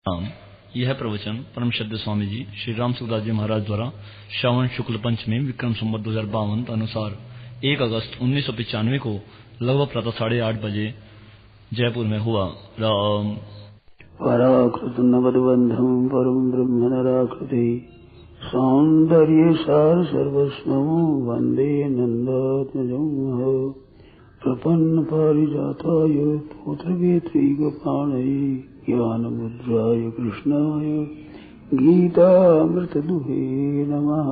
राम। यह प्रवचन परम श्रद्धेय स्वामी जी श्री राम सुखदास जी महाराज द्वारा श्रावण शुक्ल पंचमी विक्रम संवत 2052 अनुसार 1 अगस्त 1995 को लगभग प्रातः 8:30 बजे जयपुर में हुआ। राम। पराकृत नवद्बंधम परम ब्रह्म नराकृति सौंदर्य सार सर्वस्वं वंदे नंदात्मजं प्रपन्न पारिजाताय पुत्रवेत्री गोपाणये ज्ञानमुद्राय कृष्णाय गीतामृतदुहे नमः।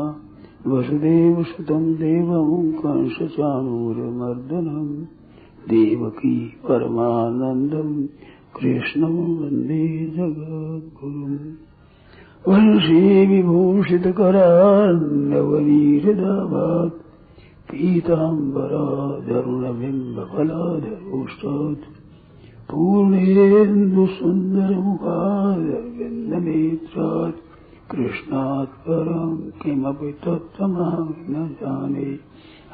वसुदेवसुतं देवं कंसचाणूरमर्दनं देवकी परमानन्दं कृष्णं वन्दे जगद्गुरुम्। वंशी विभूषितकरान्नवनीरदाभात् पीताम्बराधरुणबिम्बफलाधरोष्टात् पूर्णेन्दुसुन्दरमुखारविन्दनेत्रात् कृष्णात् परं किमपि तत्त्वमहं न जाने।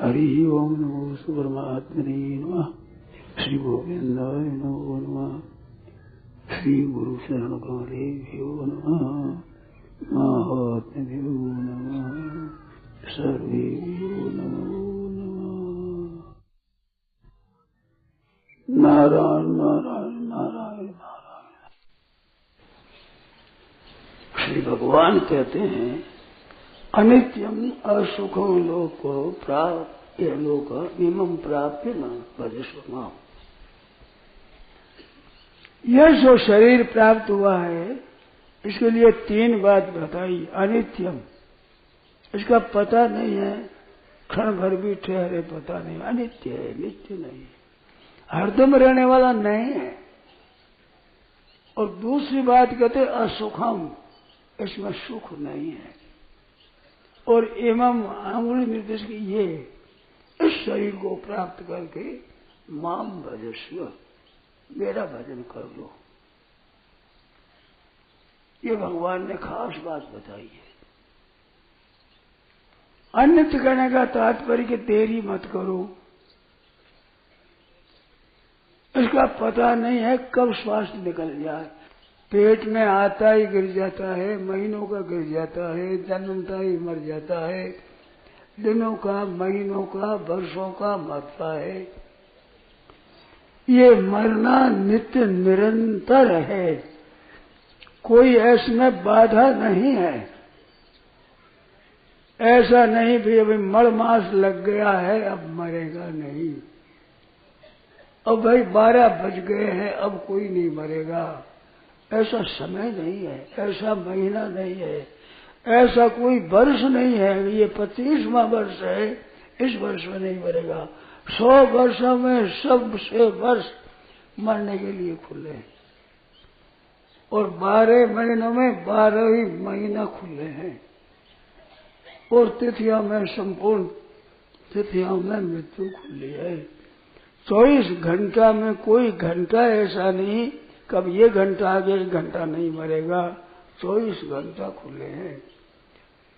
हरि ओं नमो परमात्मने नमः। श्री गोविन्दाय नमो नमः। श्री गुरु शरण कमलेभ्यो नमः। महात्म्यो नमः। सर्वेभ्यो नमो नमः। नारायण नारायण नारायण नारायण। श्री भगवान कहते हैं अनित्यम असुखम लोको प्राप्त यह लोक इमं प्राप्य न भजस्व। यह जो शरीर प्राप्त हुआ है इसके लिए 3 बात बताई। अनित्यम, इसका पता नहीं है, क्षण भर भी ठहरे पता नहीं। अनित्य है, नित्य नहीं है, हरदम रहने वाला नहीं है। और दूसरी बात कहते असुखम, इसमें सुख नहीं है। और एवं अंगुली निर्देश की ये इस शरीर को प्राप्त करके माम भजस्व, मेरा भजन कर लो। ये भगवान ने खास बात बताई है। अनित्य कहने का तात्पर्य कि देरी मत करो, इसका पता नहीं है कब स्वास्थ्य निकल जाए। पेट में आता ही गिर जाता है, महीनों का गिर जाता है, जन्मता ही मर जाता है, दिनों का, महीनों का, वर्षों का मरता है। ये मरना नित्य निरंतर है, कोई इसमें बाधा नहीं है। ऐसा नहीं भी अभी मड़ मास लग गया है अब मरेगा नहीं, अब भाई 12 बज गए हैं अब कोई नहीं मरेगा, ऐसा समय नहीं है, ऐसा महीना नहीं है, ऐसा कोई वर्ष नहीं है। ये 25वां वर्ष है, इस वर्ष में नहीं मरेगा। 100 वर्षों में सबसे वर्ष मरने के लिए खुले हैं और 12 महीनों में 12 ही महीना खुले हैं। और तिथियों में संपूर्ण तिथियों में मृत्यु खुली है। 24 घंटा में कोई घंटा ऐसा नहीं कब ये घंटा आगे 1 घंटा नहीं मरेगा। 24 घंटा खुले हैं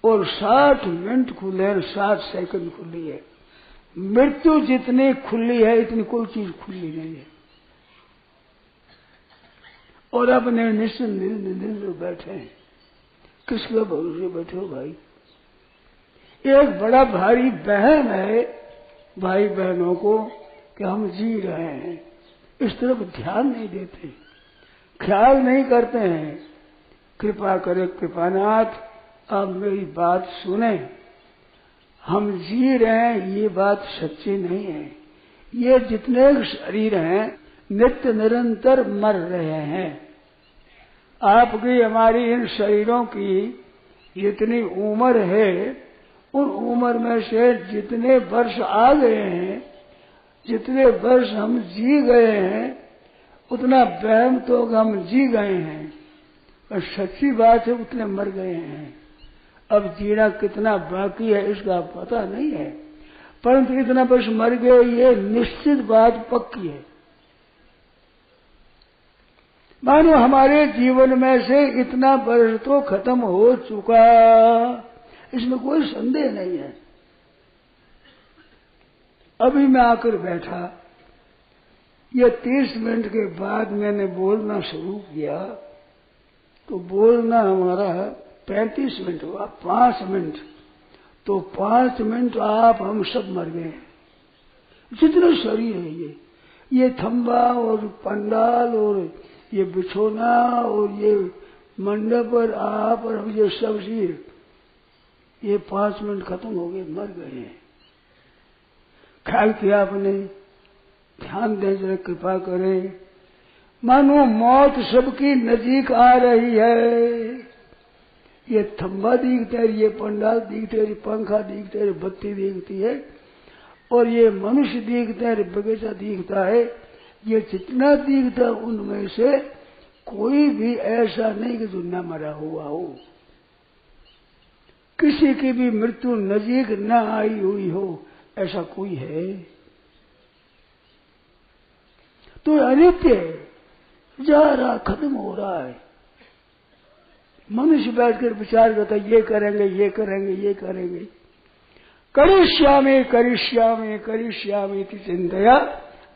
और 60 मिनट खुले हैं, 60 सेकंड खुली है। मृत्यु जितनी खुली है इतनी कोई चीज खुली नहीं है। और अपने निश्चिंत बैठे हैं, किसके भरोसे बैठे हो भाई? एक बड़ा भारी बहन है भाई बहनों को कि हम जी रहे हैं, इस तरफ ध्यान नहीं देते, ख्याल नहीं करते हैं। कृपा करे कृपानाथ आप मेरी बात सुने, हम जी रहे हैं ये बात सच्ची नहीं है। ये जितने शरीर हैं नित्य निरंतर मर रहे हैं। आपकी हमारी इन शरीरों की जितनी उम्र है उन उम्र में से जितने वर्ष आ गए हैं, जितने वर्ष हम जी गए हैं उतना वहम तो हम जी गए हैं, और सच्ची बात है उतने मर गए हैं। अब जीना कितना बाकी है इसका पता नहीं है, परंतु इतना वर्ष मर गए ये निश्चित बात पक्की है। मानो हमारे जीवन में से इतना वर्ष तो खत्म हो चुका, इसमें कोई संदेह नहीं है। अभी मैं आकर बैठा, ये 30 मिनट के बाद मैंने बोलना शुरू किया तो बोलना हमारा 35 मिनट हुआ, 5 मिनट, तो 5 मिनट आप हम सब मर गए। जितना शरीर है ये थंबा और पंडाल और ये बिछोना और ये मंडप और आप और हम ये सब चीज, ये 5 मिनट खत्म हो गए, मर गए। ख्याल किया आपने? ध्यान दें, जरा कृपा करें। मानो मौत सबकी नजीक आ रही है। ये थंबा दिखता है, ये पंडाल दिखते है, ये पंखा दिखता है, बत्ती दिखती है, और ये मनुष्य दिखता है, बगीचा दिखता है। ये जितना दिखता है उनमें से कोई भी ऐसा नहीं कि जो न मरा हुआ हो, किसी की भी मृत्यु नजीक न आई हुई हो, ऐसा कोई है? तो अनित्य जा रहा, खत्म हो रहा है। मनुष्य बैठकर विचार करता है, ये करेंगे, ये करेंगे, ये करेंगे, करिष्यामि करिष्यामि करिष्यामि इति चिंतया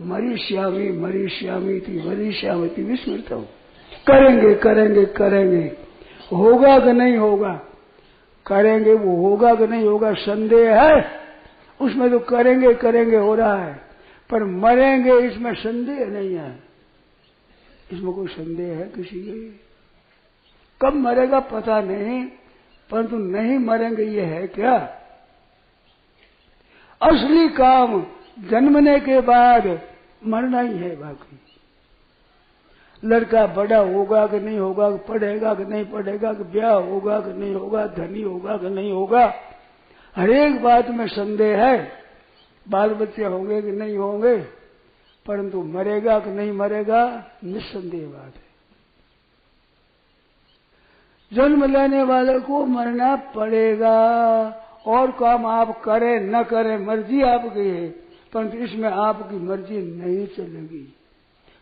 मरिष्यामि मरिष्यामि इति वरिष्यामि इति विस्मृतौ। करेंगे करेंगे करेंगे, होगा कि नहीं होगा? करेंगे, वो होगा कि नहीं होगा संदेह है उसमें। तो करेंगे करेंगे हो रहा है, पर मरेंगे इसमें संदेह नहीं है। इसमें कोई संदेह है किसी के? कब मरेगा पता नहीं, परंतु नहीं मरेंगे ये है क्या? असली काम जन्मने के बाद मरना ही है। बाकी लड़का बड़ा होगा कि नहीं होगा, पढ़ेगा कि नहीं पढ़ेगा, कि ब्याह होगा कि नहीं होगा, धनी होगा कि नहीं होगा, हर एक बात में संदेह है। बाल बच्चे होंगे कि नहीं होंगे, परंतु मरेगा कि नहीं मरेगा निस्संदेह बात है। जन्म लेने वाले को मरना पड़ेगा, और काम आप करें न करें मर्जी आपकी है, परंतु इसमें आपकी मर्जी नहीं चलेगी,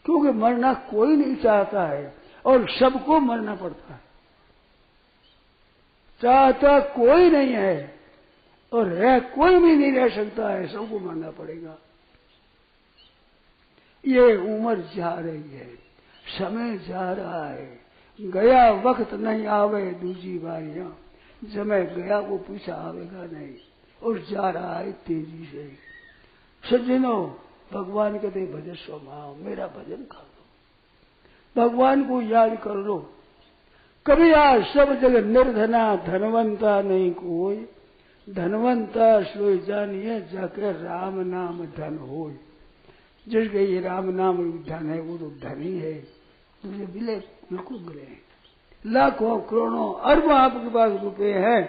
क्योंकि मरना कोई नहीं चाहता है और सबको मरना पड़ता है। चाहता कोई नहीं है और रह कोई भी नहीं रह सकता है, सबको मरना पड़ेगा। ये उम्र जा रही है, समय जा रहा है, गया वक्त नहीं आवे दूसरी बारियां। समय गया वो पीछा आवेगा नहीं, और जा रहा है तेजी से। सज्जनों, भगवान कहते भजस्व मां, मेरा भजन कर लो, भगवान को याद कर लो। कभी आज सब जगह निर्धना धनवंता नहीं कोई, धनवंता सोई जानिए जाके राम नाम धन होय। जिसके ये राम नाम धन है वो तो धनी है, तुझे मिले बिल्कुल मिले। लाखों करोड़ों अरबों आपके पास रुपए हैं,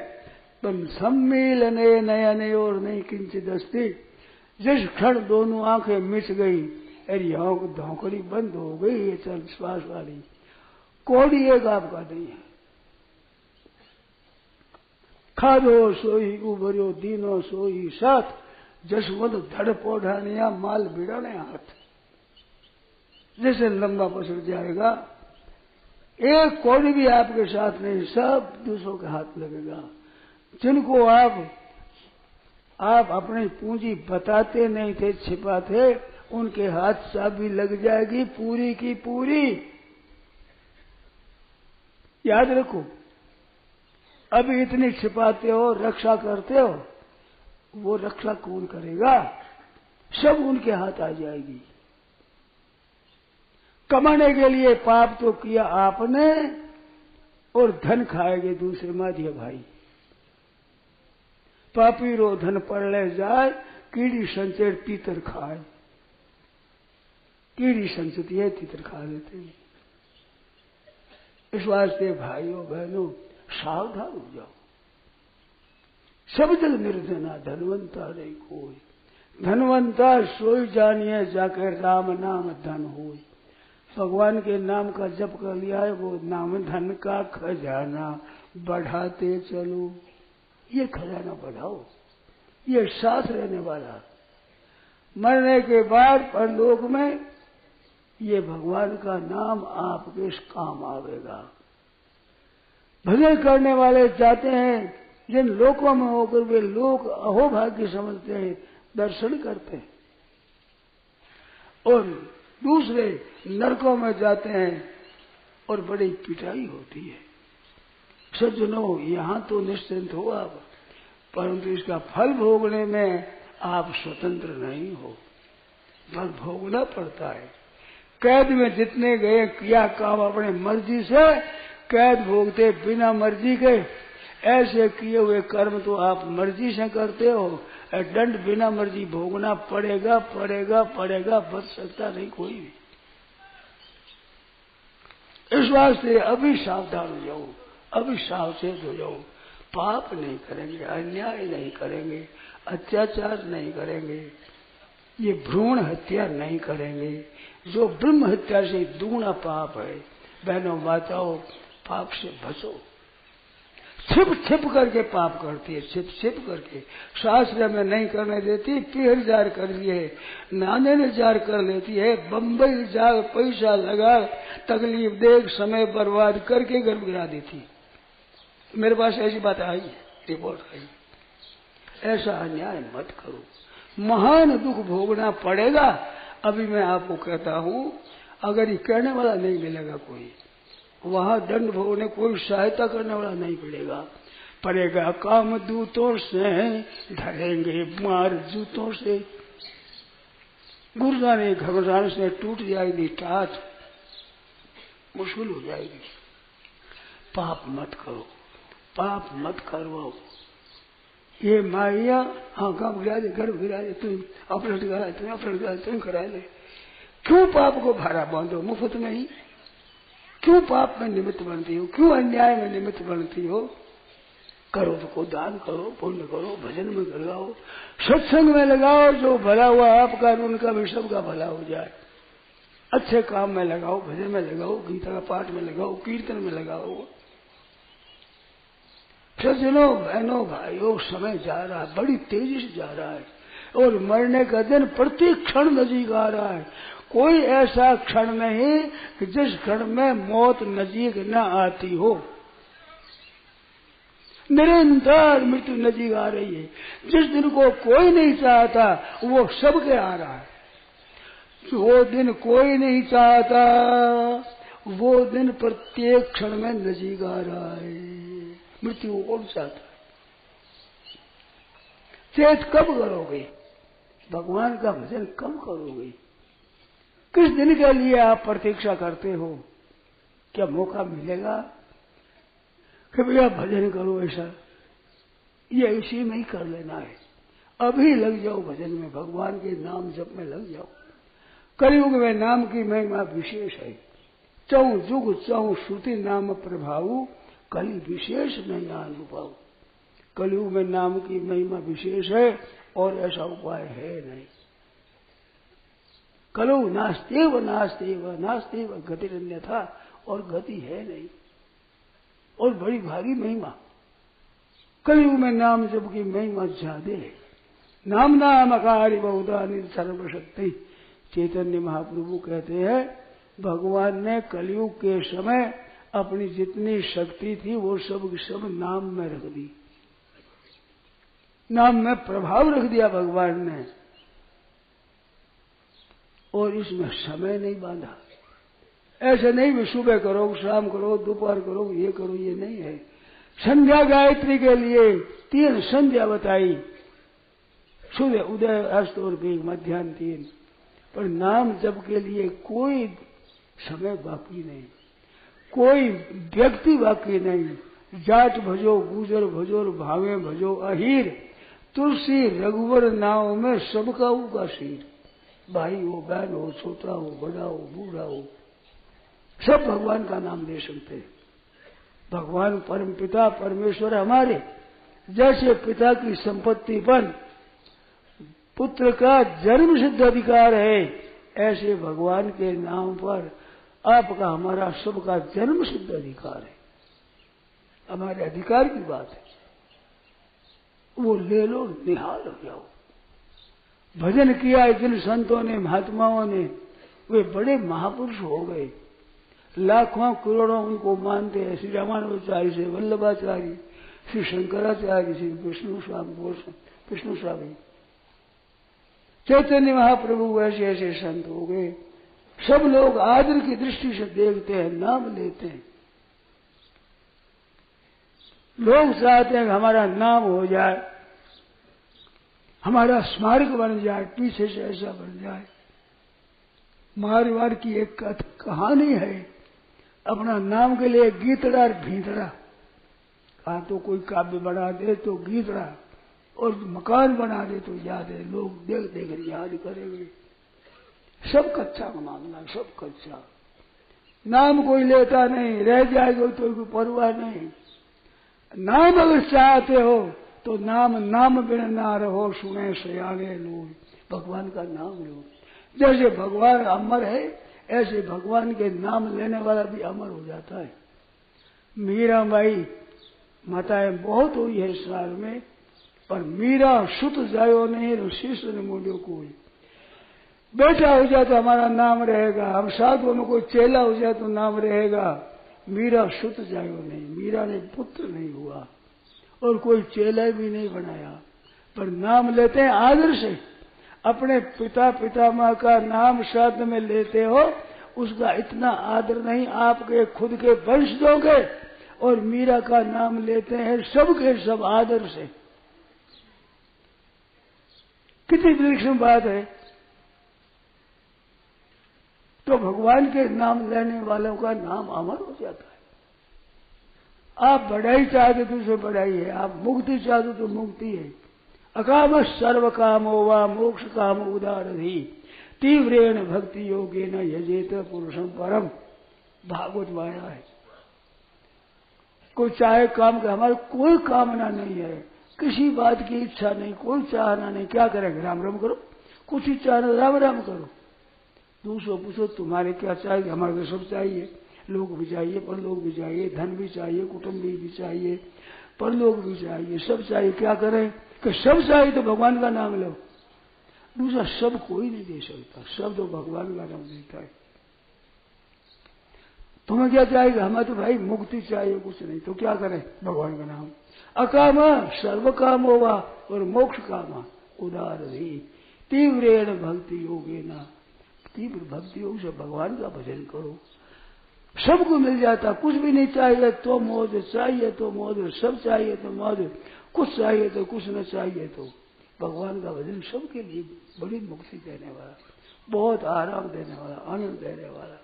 तुम सम्मिलने नयने और नहीं किंचित अस्ति। जिस क्षण दोनों आंखें मिच गई, अरे यहाँ को धौकड़ी बंद हो गई, ये चल श्वास वाली कोड़ी एक आपका नहीं है। खादो सोई उभरो दीनो सोई साथ, जसवंत धड़ पौधानिया माल बिड़ाने हाथ। जैसे लंबा पसर जाएगा, एक कोड़ी भी आपके साथ नहीं, सब दूसरों के हाथ लगेगा। जिनको आप अपनी पूंजी बताते नहीं थे, छिपाते, उनके हाथ चाबी लग जाएगी पूरी की पूरी। याद रखो, अभी इतनी छिपाते हो, रक्षा करते हो, वो रक्षा कौन करेगा? सब उनके हाथ आ जाएगी। कमाने के लिए पाप तो किया आपने, और धन खाएंगे दूसरे माधिया भाई। पापी रो धन पड़ ले जाए, कीड़ी संचेर तीतर खाए। कीड़ी संचती है, तीतर खा लेते हैं। इस वास्ते भाइयों बहनों सावधान हो जाओ। सब जग निर्धना धनवंता नहीं कोई, धनवंता सोई जानिए जाके राम नाम धन होय। भगवान के नाम का जप कर लिया है, वो नाम धन का खजाना बढ़ाते चलो। ये खजाना बढ़ाओ, ये साथ रहने वाला। मरने के बाद परलोक में ये भगवान का नाम आपके काम आवेगा। भजन करने वाले जाते हैं जिन लोकों में होकर वे लोग अहोभाग्य समझते हैं, दर्शन करते हैं, और दूसरे नरकों में जाते हैं और बड़ी पिटाई होती है। सज्जनों, यहाँ तो निश्चिंत हो आप, परंतु इसका फल भोगने में आप स्वतंत्र नहीं हो, फल भोगना पड़ता है। कैद में जितने गए किया काम अपने मर्जी से, कैद भोगते बिना मर्जी के, ऐसे किए हुए कर्म तो आप मर्जी से करते हो, दंड बिना मर्जी भोगना पड़ेगा पड़ेगा पड़ेगा, बच सकता नहीं कोई भी। इस वास्ते अभी सावधान हो जाओ, अभी सावचेत हो जाओ। पाप नहीं करेंगे, अन्याय नहीं करेंगे, अत्याचार नहीं करेंगे, ये भ्रूण हत्या नहीं करेंगे, जो ब्रह्म हत्या से दुगना पाप है। बहनों माताओं, पाप से बचो। छिप छिप करके पाप करती है, छिप छिप करके, शास्त्र में नहीं करने देती, पीहर जार कर दिए, नाने ने जार कर लेती है, बम्बई जार पैसा लगा, तकलीफ देख, समय बर्बाद करके गर्भ गिरा देती। मेरे पास ऐसी बात आई, रिपोर्ट आई। ऐसा अन्याय मत करो, महान दुख भोगना पड़ेगा। अभी मैं आपको कहता हूं, अगर ये कहने वाला नहीं मिलेगा कोई, वहां दंड भोगने कोई सहायता करने वाला नहीं पड़ेगा। काम दूतों से धरेंगे मार जूतों से। गुरुदान ने घबराने से टूट जाएगी टाट, मुश्किल हो जाएगी। पाप मत करो, पाप मत करवाओ। ये माया काम गिरा दे, गर्भ गिरा दे, तुम ऑपरेट करा, तुम ऑपरेट करा, तुम करा ले। क्यों पाप को भारा बांधो मुफ्त में ही? क्यों पाप में निमित्त बनती हो? क्यों अन्याय में निमित्त बनती हो? करो तो को दान करो, पुण्य करो, भजन में लगाओ, सत्संग में लगाओ, जो भला हुआ आपका उनका भी सबका भला हो जाए। अच्छे काम में लगाओ, भजन में लगाओ, गीता का पाठ में लगाओ, कीर्तन में लगाओ। सज्जनों, बहनों, भाइयों, समय जा रहा है, बड़ी तेजी से जा रहा है, और मरने का दिन प्रति क्षण नजीक आ रहा है। कोई ऐसा क्षण नहीं कि जिस क्षण में मौत नजीक न आती हो। निरंतर मृत्यु नजीक आ रही है। जिस दिन को कोई नहीं चाहता वो सबके आ रहा है। वो दिन कोई नहीं चाहता, वो दिन प्रत्येक क्षण में नजीक आ रहा है। मृत्यु को कौन चाहता है? चेत कब करोगे? भगवान का भजन कब करोगे? किस दिन के लिए आप प्रतीक्षा करते हो? क्या मौका मिलेगा कि भैया भजन करो? ऐसा ये इसी में ही कर लेना है। अभी लग जाओ भजन में, भगवान के नाम जप में लग जाओ। कलयुग में नाम की महिमा विशेष है। चौं जुग चौं श्रुति नाम प्रभाव, कली विशेष नहीं अनुभव। कलयुग में नाम की महिमा विशेष है और ऐसा उपाय है नहीं। कलो नास्तेव नास्तेव नास्तेव गतिरन्य था, और गति है नहीं, और बड़ी भारी महिमा। कलयुग में नाम जप की महिमा ज्यादा है। नाम नामकारी बहुदानी सर्वशक्ति। चैतन्य महाप्रभु कहते हैं, भगवान ने कलयुग के समय अपनी जितनी शक्ति थी वो सब सब नाम में रख दी। नाम में प्रभाव रख दिया भगवान ने, और इसमें समय नहीं बांधा। ऐसे नहीं भी सुबह करो, शाम करो, दोपहर करो, ये करो, ये नहीं है। संध्या गायत्री के लिए 3 संध्या बताई, सुबह, उदय, अस्त और बीज, मध्याह्न 3। पर नाम जप के लिए कोई समय बाकी नहीं, कोई व्यक्ति बाकी नहीं। जाट भजो, गुजर भजो, भावे भजो अहीर, तुलसी रघुवर नाव में सबका उगा शीर। भाई हो, बहन हो, छोटा हो, बड़ा हो, बूढ़ा हो, सब भगवान का नाम ले सकते हैं। भगवान परम पिता परमेश्वर हमारे जैसे पिता की संपत्ति पर पुत्र का जन्म सिद्ध अधिकार है, ऐसे भगवान के नाम पर आपका हमारा सबका जन्म सिद्ध अधिकार है। हमारे अधिकार की बात है, वो ले लो, निहाल हो जाओ। भजन किया जिन संतों ने, महात्माओं ने, वे बड़े महापुरुष हो गए। लाखों करोड़ों उनको मानते हैं। श्री रामानुजाचार्य से वल्लभाचार्य, श्री शंकराचार्य, श्री विष्णु स्वामी, चैतन्य महाप्रभु, ऐसे ऐसे संत हो गए। सब लोग आदर की दृष्टि से देखते हैं, नाम लेते हैं। लोग चाहते हैं कि हमारा नाम हो जाए, हमारा स्मारक बन जाए, पीछे से ऐसा बन जाए। मारवाड़ की एक कहानी है, अपना नाम के लिए गीतड़ा और भीतड़ा। कहा तो कोई काव्य बना दे तो गीतड़ा, और मकान बना दे तो याद है, लोग देख देख याद करेंगे। सब कच्चा का मामला, सब कच्चा। नाम कोई लेता नहीं, रह जाएगा तो कोई परवाह नहीं। नाम अगर चाहते हो तो नाम बिन ना रहो, सुने सयाने लोग, भगवान का नाम लो। जैसे भगवान अमर है, ऐसे भगवान के नाम लेने वाला भी अमर हो जाता है। मीराबाई माताएं बहुत हुई है साल में, पर मीरा सुत जायो नहीं, शिष्य ने मोड़ो कोई। बेटा हो जाए तो हमारा नाम रहेगा, हम साधुओं में कोई चेला हो जाए तो नाम रहेगा। मीरा सुत जायो नहीं, मीरा ने पुत्र नहीं हुआ और कोई चेला भी नहीं बनाया, पर नाम लेते हैं आदर से। अपने पिता पितामह का नाम श्राद्ध में लेते हो, उसका इतना आदर नहीं आपके खुद के वंशजों के। और मीरा का नाम लेते हैं सबके सब आदर से। कितनी विलक्षण बात है। तो भगवान के नाम लेने वालों का नाम अमर हो जाता है। आप बढ़ाई चाहते तो उसे बढ़ाई है, आप मुक्ति चाहते तो मुक्ति है। अकाम सर्व काम वा मोक्ष काम उदारधि तीव्रेण भक्ति योगे न यजेत पुरुषम परम। भागवत में आया है। कोई चाहे काम का, हमारी कोई कामना नहीं है, किसी बात की इच्छा नहीं, कोई चाहना नहीं। क्या करेंगे? राम राम करो। कुछ ही चाहना, राम राम करो। दूसरों पूछो तुम्हारे क्या चाहिए? हमारे को सब चाहिए, लोग भी चाहिए, परलोक भी चाहिए, धन भी चाहिए, कुटुंब भी चाहिए, परलोक भी चाहिए, सब चाहिए। क्या करें कि सब चाहिए तो भगवान का नाम लो। दूसरा सब कोई नहीं दे सकता, सब तो भगवान का नाम देता है। तुम्हें क्या चाहिए? हमें तो भाई मुक्ति चाहिए, कुछ नहीं। तो क्या करें? भगवान का नाम। अकाम सर्व काम होगा और मोक्ष काम उदार ही तीव्रेण भक्ति योगे ना। तीव्र भक्ति योग से भगवान का भजन करो, सबको मिल जाता। कुछ भी नहीं चाहिए तो मौज, चाहिए तो मौज, सब चाहिए तो मौज, कुछ चाहिए तो कुछ न चाहिए तो। भगवान का भजन सबके लिए बड़ी मुक्ति देने वाला, बहुत आराम देने वाला, आनंद देने वाला।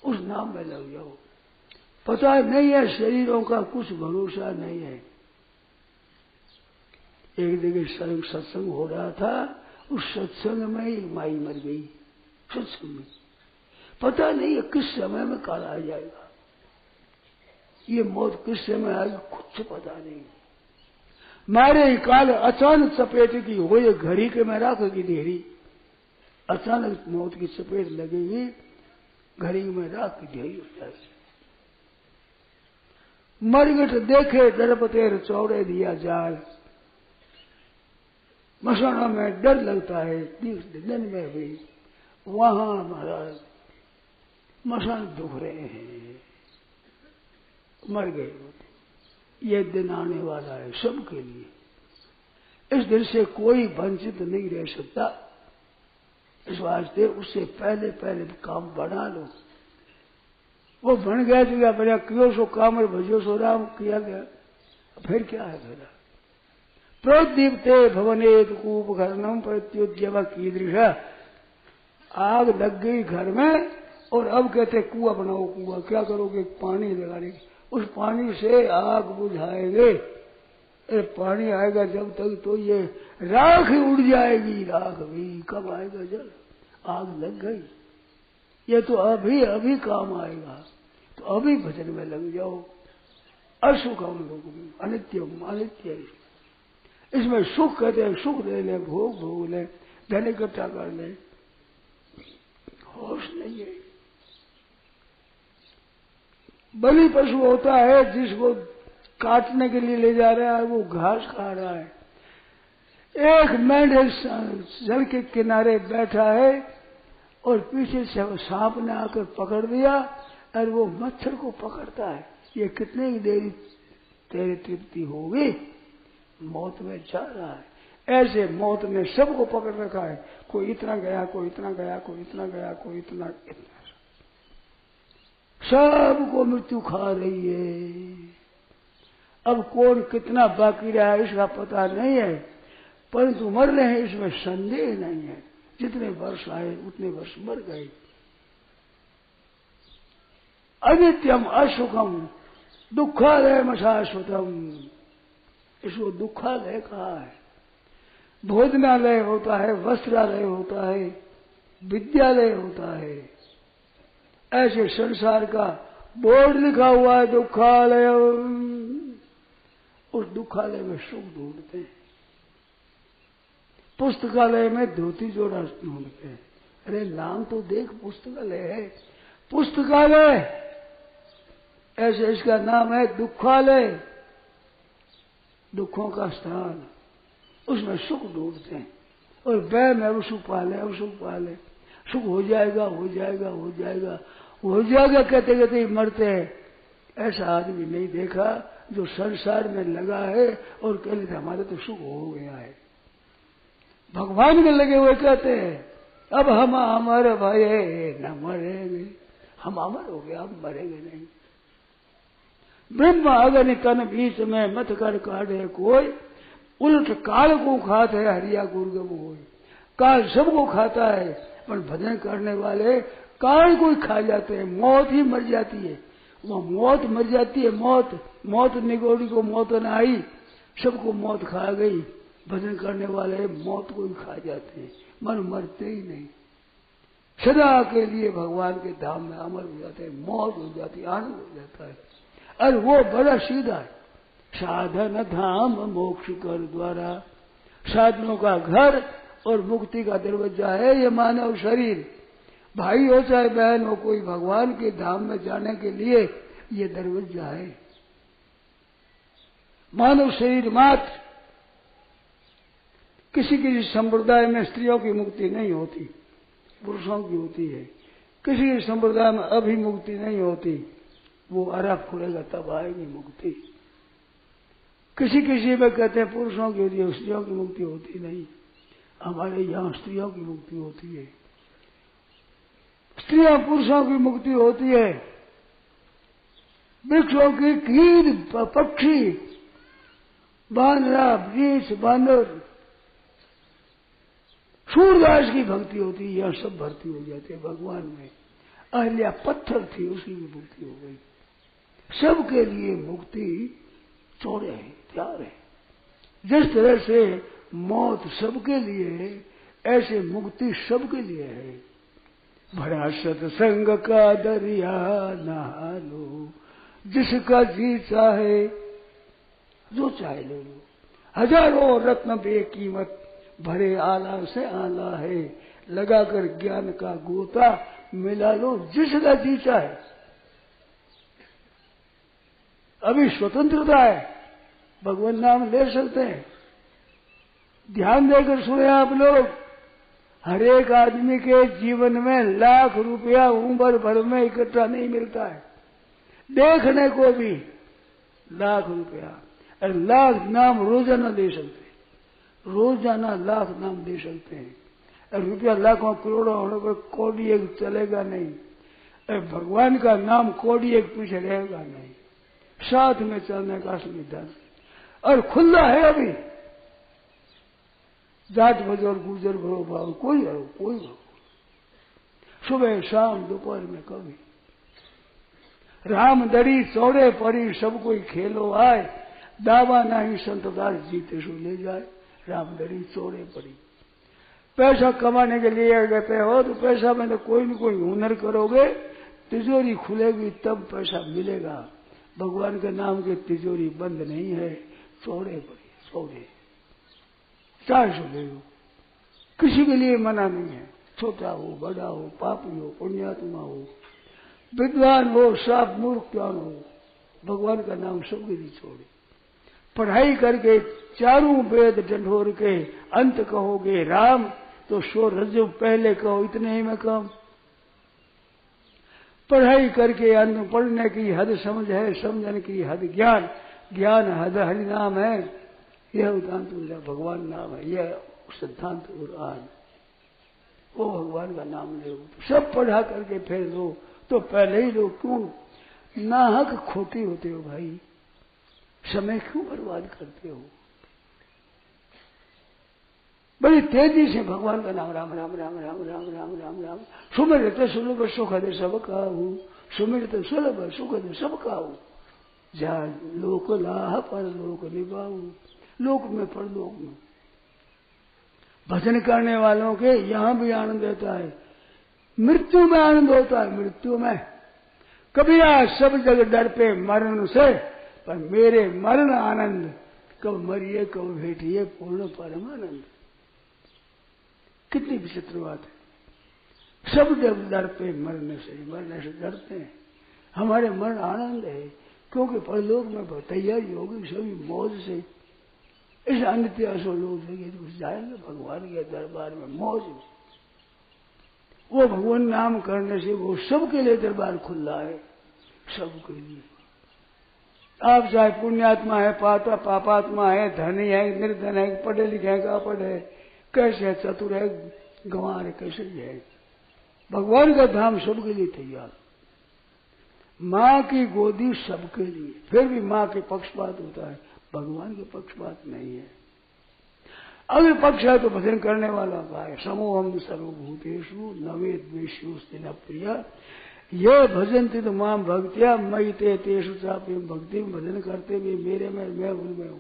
उस नाम में लग जाओ। पता नहीं है शरीरों का कुछ भरोसा नहीं है। एक जगह सत्संग हो रहा था, उस सत्संग में ही माई मर गई। सत्संग में पता नहीं है किस समय में काल आ जाएगा, ये मौत किस समय आएगी कुछ पता नहीं। मारे ही काल अचानक चपेट की हो, ये घड़ी के में राखेगी देरी, अचानक मौत की चपेट लगेगी, घड़ी में राख की ढेरी हो जाएगी। मरगट देखे दरपतेर चौड़े दिया जाल। मसाना में डर लगता है, दिन में भी वहां महाराज मसान दुख रहे हैं, मर गए। ये दिन आने वाला है सबके लिए। इस दिन से कोई वंचित नहीं रह सकता। इस वास्ते उससे पहले पहले काम बना लो। वो बन गया तो क्या बढ़िया, क्यों सो काम और भजो सो राम किया गया, फिर क्या है मेरा। प्रोदीप्ते भवने कूप घरनम प्रत्युद्यम कीदृशा। आग लग गई घर में और अब कहते कुआं बनाओ। कुआं क्या करोगे? पानी लगाने, उस पानी से आग बुझाएंगे। पानी आएगा जब तक तो ये राख उड़ जाएगी। राख भी कब आएगा? जल आग लग गई। ये तो अभी अभी काम आएगा, तो अभी भजन में लग जाओ। असुखम लोग अनित्यम अनित्य। इसमें सुख कहते हैं, सुख ले ले, भोग भोग ले, धन इकट्ठा कर ले, होश नहीं है। बलि पशु होता है जिसको काटने के लिए ले जा रहा है, वो घास खा रहा है। एक मेंढक जल के किनारे बैठा है और पीछे से सांप ने आकर पकड़ दिया और वो मच्छर को पकड़ता है। ये कितने ही देरी तेरी तृप्ति होगी, मौत में जा रहा है। ऐसे मौत ने सबको पकड़ रखा है। कोई इतना गया, कोई इतना गया, कोई इतना गया, कोई इतना इतना, सबको मृत्यु खा रही है। अब कौन कितना बाकी रहा है इसका पता नहीं है, परंतु मर रहे हैं इसमें संदेह नहीं है। जितने वर्ष आए उतने वर्ष मर गए। अनित्यम असुखम दुखालय शाश्वतम, इसको दुखालय कहा है। भोजनालय होता है, वस्त्रालय होता है, विद्यालय होता है। ऐसे संसार का बोर्ड लिखा हुआ है दुखालय, उस दुखालय में सुख ढूंढते हैं। पुस्तकालय में धोती जोड़ा ढूंढते हैं। अरे नाम तो देख, पुस्तकालय है, पुस्तकालय ऐसे इसका नाम है दुखालय, दुखों का स्थान। उसमें सुख ढूंढते हैं और वह में अब सुख पाले, अब सुख पाले, सुख हो जाएगा, हो जाएगा, हो जाएगा, हो जाएगा कहते कहते ही मरते हैं। ऐसा आदमी नहीं देखा जो संसार में लगा है और कह लेते हमारे तो सुख हो गया है। भगवान में लगे हुए कहते हैं अब हम अमर भये न मरेंगे, हम अमर हो गए, हम मरेंगे नहीं। ब्रह्म अग्नि तन बीच में मत कर काढ़े कोई, उलट काल को खाता है हरिया गुरगम होय। काल सबको खाता है, पर भजन करने वाले काल को ही खा जाते हैं। मौत ही मर जाती है, वो मौत मर जाती है। मौत निगोड़ी को मौत न आई, सबको मौत खा गई। भजन करने वाले मौत को ही खा जाते हैं, मरते ही नहीं। सदा के लिए भगवान के धाम में अमर हो जाते हैं, मौत हो जाती है, आनंद हो जाता है। और वो बड़ा सीधा है। साधन धाम मोक्ष कर द्वारा, साधनों का घर और मुक्ति का दरवाजा है ये मानव शरीर। भाई हो चाहे बहन हो, कोई भगवान के धाम में जाने के लिए ये दरवाजा है। मानव शरीर मात्र। किसी किसी संप्रदाय में स्त्रियों की मुक्ति नहीं होती, पुरुषों की होती है। किसी संप्रदाय में अभी मुक्ति नहीं होती, वो अरब खुलेगा तब आएगी मुक्ति। किसी किसी में कहते हैं पुरुषों की होती है, स्त्रियों की मुक्ति होती नहीं। हमारे यहाँ स्त्रियों की मुक्ति होती है, स्त्रियां पुरुषों की मुक्ति होती है। वृक्षों की कीट, पक्षी, बानरा, वृक्ष, बानर, सूरदास की भक्ति होती है। यह सब भर्ती हो जाते हैं भगवान में। अहल्या पत्थर थी, उसकी भी मुक्ति हो गई। सबके लिए मुक्ति चौड़े है, प्यार है। जिस तरह से मौत सबके लिए है, ऐसे मुक्ति सबके लिए है। भरा सत्संग का दरिया नहा लो, जिसका जी चाहे जो चाहे ले लो। हजारों रत्न बेकीमत भरे आला से आला है, लगाकर ज्ञान का गोता मिला लो जिसका जी चाहे। अभी स्वतंत्रता है, भगवान नाम ले सकते हैं। ध्यान देकर सुने आप लोग, हर एक आदमी के जीवन में लाख रुपया उम्र भर में इकट्ठा नहीं मिलता है। देखने को भी लाख रुपया और लाख नाम रोजाना दे सकते हैं, रोजाना लाख नाम दे सकते हैं। और रुपया लाखों करोड़ों होने पर कौड़ी एक चलेगा नहीं, और भगवान का नाम कौड़ी एक पीछे रहेगा नहीं। साथ में चलने का संविधान और खुला है। अभी जाट बजोर गुजर भरो भाव कोई हो, कोई हो, सुबह शाम दोपहर में कभी। राम दड़ी चौड़े पड़ी सब कोई खेलो आए, दावा नहीं संतदार जीते सो ले जाए। राम दड़ी चौड़े पड़ी। पैसा कमाने के लिए कहते हो तो पैसा में तो कोई न कोई हुनर करोगे, तिजोरी खुलेगी तब पैसा मिलेगा। भगवान के नाम की तिजोरी बंद नहीं है, चौड़े पड़ी, चौड़े 400 ले लो, किसी के लिए मना नहीं है। छोटा हो, बड़ा हो, पापी हो, पुण्यात्मा हो, विद्वान हो, साफ मूर्ख क्यों हो, भगवान का नाम सबके लिए छोड़े। पढ़ाई करके चारों वेद ढंढोर के अंत कहोगे राम, तो 100 रज्जु पहले कहो इतने ही में कम। पढ़ाई करके अंत पढ़ने की हद समझ है, समझने की हद ज्ञान, ज्ञान हद हरिनाम है। यह उदान तुल्य भगवान नाम है, यह सिद्धांत कुरान, वो भगवान का नाम ले। सब पढ़ा करके फिर लो तो पहले ही लो, क्यों नाहक खोटे होते हो भाई, समय क्यों बर्बाद करते हो। बड़ी तेजी से भगवान का नाम राम राम राम राम राम राम राम राम सुमिरते सुलभ सुख दे सब काहू, सुमिरते सुलभ सुख दे सब काहू, जहाँ लोक लाह पर लोक निभाऊ, लोक में परलोक में। भजन करने वालों के यहाँ भी आनंद रहता है, मृत्यु में आनंद होता है। मृत्यु में कबीरा सब जग डर पे मरण से, पर मेरे मरण आनंद, कब मरिए कब भेटिए पूर्ण परमानंद। कितनी विचित्र बात है। सब जब डर पे मरने से डरते हैं। हमारे मरण आनंद है, क्योंकि परलोक में तैयारी होगी सभी मौज से। इस अन्यत्यासो लोग घुस जाएंगे भगवान के दरबार में मौज में। वो भगवान नाम करने से वो सबके लिए दरबार खुला है, सबके लिए। आप चाहे पुण्यात्मा है, पापात्मा है, धनी है, निर्धन है, पढ़े लिखे है, का पढ़े, कैसे है, चतुर है, गंवार है, कैसे है, भगवान का धाम सबके लिए तैयार। माँ की गोदी सबके लिए, फिर भी माँ के पक्षपात होता है, भगवान के पक्षपात नहीं है। अगर पक्ष है तो भजन करने वाला का है। समूहम सर्वभूतेषु नवे द्वेषु न प्रिया, ये भजन थे तो माम भक्तिया मई तेषु चापे भक्ति में भजन करते भी मेरे में, मैं उनमें हूं।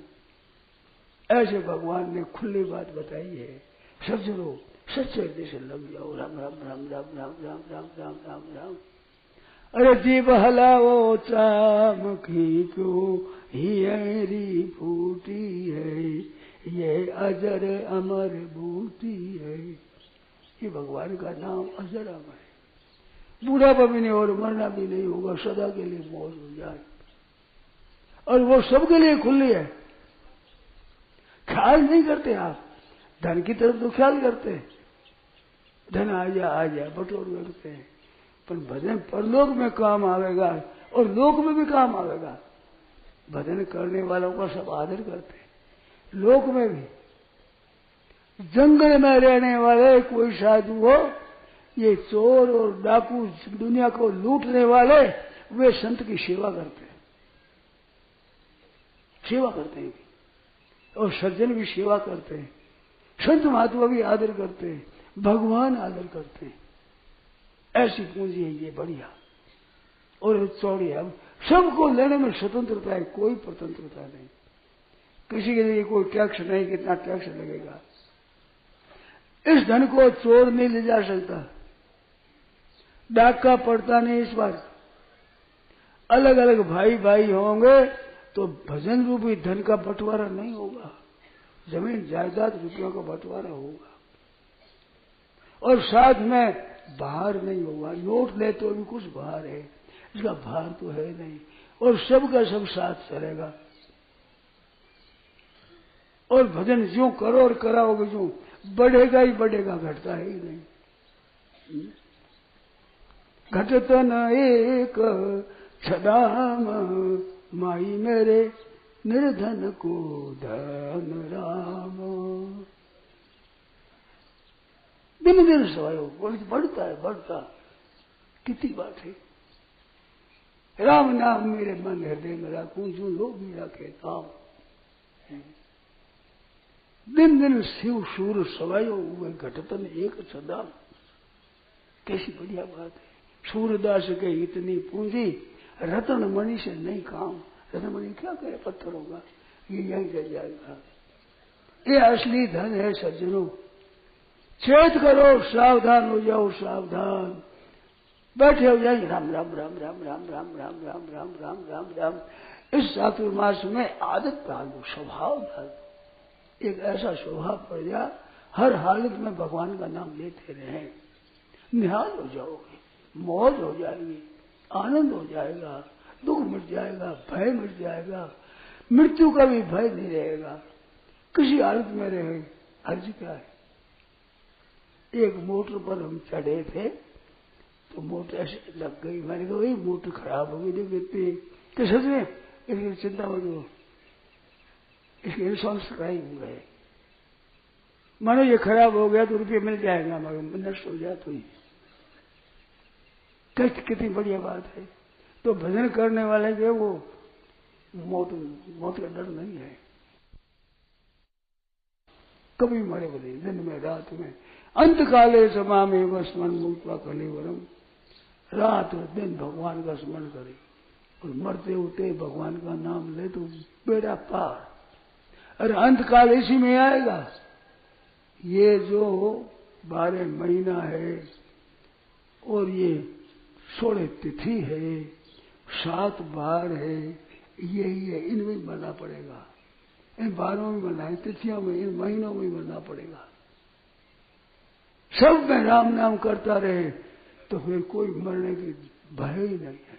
ऐसे भगवान ने खुली बात बताई है। सज्जनों सच्चे हृदय से लग जाओ, राम राम राम राम राम राम राम राम राम राम। अरे जीव हलाओ चामकी क्यों हियरी फूटी है, ये अजर अमर बूटी है। ये भगवान का नाम अजर अमर है, बूढ़ापा भी नहीं और मरना भी नहीं होगा, सदा के लिए मौज हो जाए। और वो सबके लिए खुली है। ख्याल नहीं करते आप, धन की तरफ तो ख्याल करते हैं, धन आ जा बटोर करते हैं, पर भजन परलोक में काम आवेगा और लोक में भी काम आवेगा। भजन करने वालों का सब आदर करते हैं, लोक में भी। जंगल में रहने वाले कोई साधु हो, ये चोर और डाकू दुनिया को लूटने वाले, वे संत की सेवा करते हैं, सेवा करते हैं। और सज्जन भी सेवा करते हैं, संत महात्मा भी आदर करते हैं, भगवान आदर करते हैं। ऐसी पूंजी है ये, बढ़िया और चौड़ी है। सबको लेने में स्वतंत्रता है, कोई स्वतंत्रता नहीं। किसी के लिए कोई टैक्स नहीं, कितना टैक्स लगेगा। इस धन को चोर नहीं ले जा सकता, डाका पड़ता नहीं। इस बार अलग अलग भाई भाई होंगे तो भजन रूपी धन का बंटवारा नहीं होगा, जमीन जायदाद रुपयों का बंटवारा होगा। और साथ में भार नहीं होगा, नोट ले तो भी कुछ भार है, इसका भार तो है नहीं। और सबका सब साथ चलेगा। और भजन जो करो और कराओगे जो बढ़ेगा ही बढ़ेगा, घटता है ही नहीं। घटत न एक छदाम माई मेरे, निर्धन को धन राम। दिन दिन सवायो बढ़ता है, बढ़ता। कितनी बात है। राम नाम मेरे मन हृदय में रखूं, जो लोग भी रखे काम। दिन दिन शिव सूर सवायो हुए, घटतन एक छदाम। कैसी बढ़िया बात है। सूरदास के इतनी पूंजी, रतन मणि से नहीं काम। रतन मणि क्या करे पत्थरों का, ये यहीं रह जाएगा। ये असली धन है सज्जनों। चेत करो, सावधान हो जाओ, सावधान। बैठे हो जाए राम राम राम राम राम राम राम राम राम राम राम राम। इस चातुर्मास में आदत डाल दो, स्वभाव डाल दो। एक ऐसा स्वभाव पड़ जा, हर हालत में भगवान का नाम लेते रहे, निहाल हो जाओगे, मौज हो जाएगी, आनंद हो जाएगा, दुख मिट जाएगा, भय मिट जाएगा, मृत्यु का भी भय नहीं रहेगा। किसी हालत में रहे, अर्ज क्या है। एक मोटर पर हम चढ़े थे तो मोटर ऐसे लग गई, मैंने कहा वही मोटर खराब हो गई, देखते कि सच में इसकी चिंता हो। इसके इंश्योरेंस कराई गए। मानो ये खराब हो गया तो रुपये मिल जाएगा, मगर नष्ट हो जाए तो ही कितनी बढ़िया बात है। तो भजन करने वाले के वो मौत का डर नहीं है, कभी मरे बोले दिन में रात में। अंत काले समा में स्मरण मुक्ता कलेवरम, रात और दिन भगवान का स्मरण करे और मरते उठते भगवान का नाम ले तो बेड़ा पार। अरे अंत काल इसी में आएगा। ये जो 12 महीना है और ये 16 तिथि है, 7 बार है, यही है, इनमें मरना पड़ेगा। इन बारों में मरना है, तिथियों में, इन महीनों में मरना पड़ेगा। सब में राम नाम करता रहे तो फिर कोई मरने की भय ही नहीं है,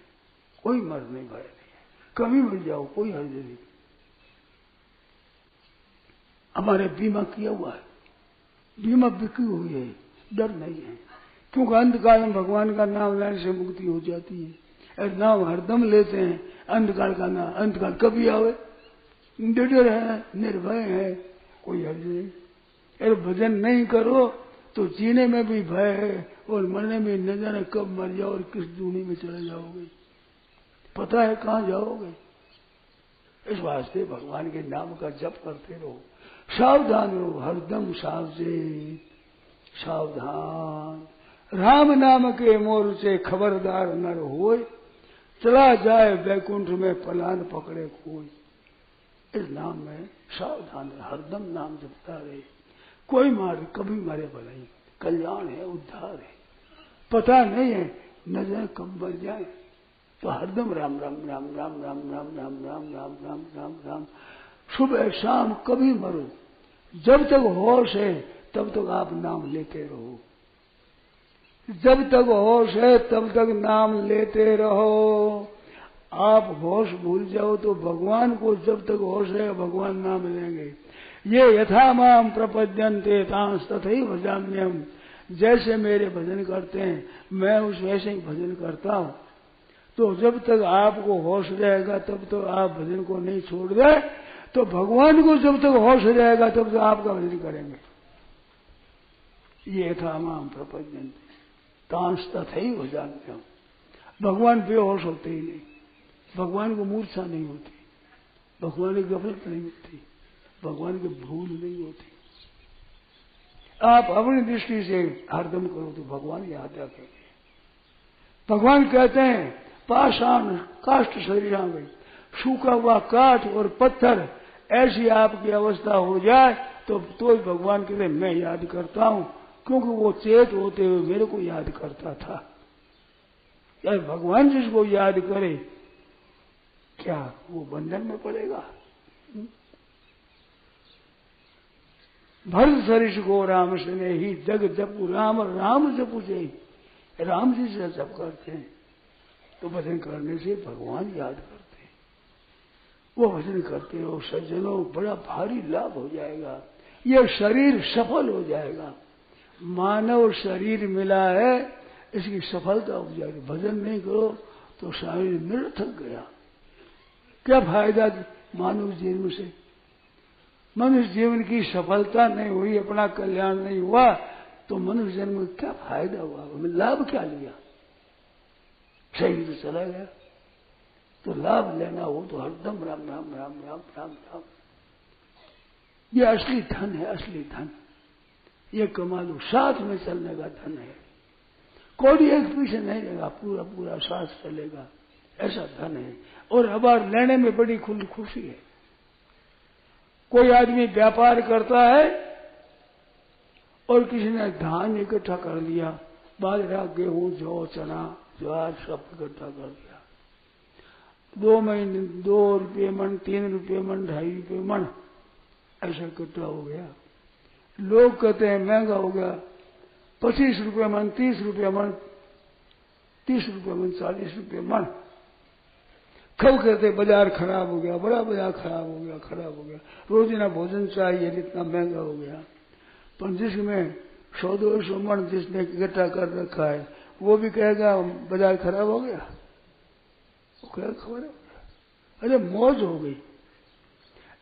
कोई मरने भय नहीं है। कभी मर जाओ कोई हर्ज नहीं। हमारे बीमा किया हुआ है, बीमा बिकी हुई है, डर नहीं है, क्योंकि अंधकाल में भगवान का नाम लेने से मुक्ति हो जाती है। और नाम हरदम लेते हैं, अंधकाल का नाम, अंधकाल कभी आवे, निडर है, निर्भय है, कोई हर्ज नहीं। अरे भजन नहीं करो तो जीने में भी भय है और मरने में न जाने कब मर जाओ और किस दुनिया में चले जाओगे, पता है कहाँ जाओगे। इस वास्ते भगवान के नाम का जप करते रहो, सावधान रहो, हरदम सावचेत सावधान। राम नाम के मोर से खबरदार नर होए, चला जाए वैकुंठ में पलान पकड़े कोई। इस नाम में सावधान रहे, हरदम नाम जपता रहे। कोई मारे कभी मारे भलाई, कल्याण है, उद्धार है, पता नहीं है न जाए कब मर जाए। तो हरदम राम राम राम राम राम राम राम राम राम राम राम राम, सुबह शाम कभी मरो, जब तक होश है तब तक आप नाम लेते रहो, जब तक होश है तब तक नाम लेते रहो। आप होश भूल जाओ तो भगवान को जब तक होश है भगवान नाम लेंगे। ये यथा माम प्रपद्यन्ते तांस तथैव भजाम्यहम्, जैसे मेरे भजन करते हैं मैं उस वैसे ही भजन करता हूं। तो जब तक आपको होश रहेगा तब तक आप भजन को नहीं छोड़ दे, तो भगवान को जब तक होश रहेगा तब तक आपका भजन करेंगे। ये यथा माम प्रपद्यन्ते तांस तथैव भजाम्यहम्। भगवान बेहोश होते ही नहीं, भगवान को मूर्छा नहीं होती, भगवान की गफलत नहीं होती, भगवान की भूल नहीं होती। आप अपनी दृष्टि से हरदम करो तो भगवान याद रखेंगे। भगवान कहते हैं पाषाण काष्ठ शरीर में, सूखा हुआ काठ और पत्थर ऐसी आपकी अवस्था हो जाए तो भगवान कहते मैं याद करता हूं, क्योंकि वो चेत होते हुए मेरे को याद करता था। यार भगवान जिसको याद करे क्या वो बंधन में पड़ेगा। भरत सरिष को राम स्ने ही जग जपू राम, राम जपू जय, राम जी से जप करते हैं तो भजन करने से भगवान याद करते हैं। वो भजन करते हो सज्जनों, बड़ा भारी लाभ हो जाएगा, ये शरीर सफल हो जाएगा। मानव शरीर मिला है, इसकी सफलता हो जाएगी। भजन नहीं करो तो शरीर निरर्थक गया। क्या फायदा मानव जीवन से? मनुष्य जीवन की सफलता नहीं हुई, अपना कल्याण नहीं हुआ तो मनुष्य जन्म में क्या फायदा हुआ, हमें लाभ क्या लिया? शरीर तो चला गया। तो लाभ लेना हो तो हरदम राम राम राम राम राम राम। ये असली धन है, असली धन। ये कमा लो, साथ में चलने का धन है। कोई एक पीछे नहीं रहेगा, पूरा पूरा साथ चलेगा, ऐसा धन है। और अबार लेने में बड़ी खुशी है। कोई आदमी व्यापार करता है और किसी ने धान इकट्ठा कर लिया, बाजरा गेहूं जौ चना ज्वार सब इकट्ठा कर दिया। 2 महीने 2 रुपये मन, 3 रुपये मन, 2.5 रुपये मन ऐसा इकट्ठा हो गया। लोग कहते हैं महंगा हो गया, 25 रुपये मन, 30 रुपये मन, 30 रुपये मन, 40 रुपये मन। कब कहते बाजार खराब हो गया, बड़ा बाजार खराब हो गया, खराब हो गया, रोजाना भोजन चाहिए इतना महंगा हो गया। पर जिसमें 100-200 मन जिसने इकट्ठा कर रखा है वो भी कहेगा बाजार खराब हो गया, वो कहेगा खबर हो गया। अरे मौज हो गई।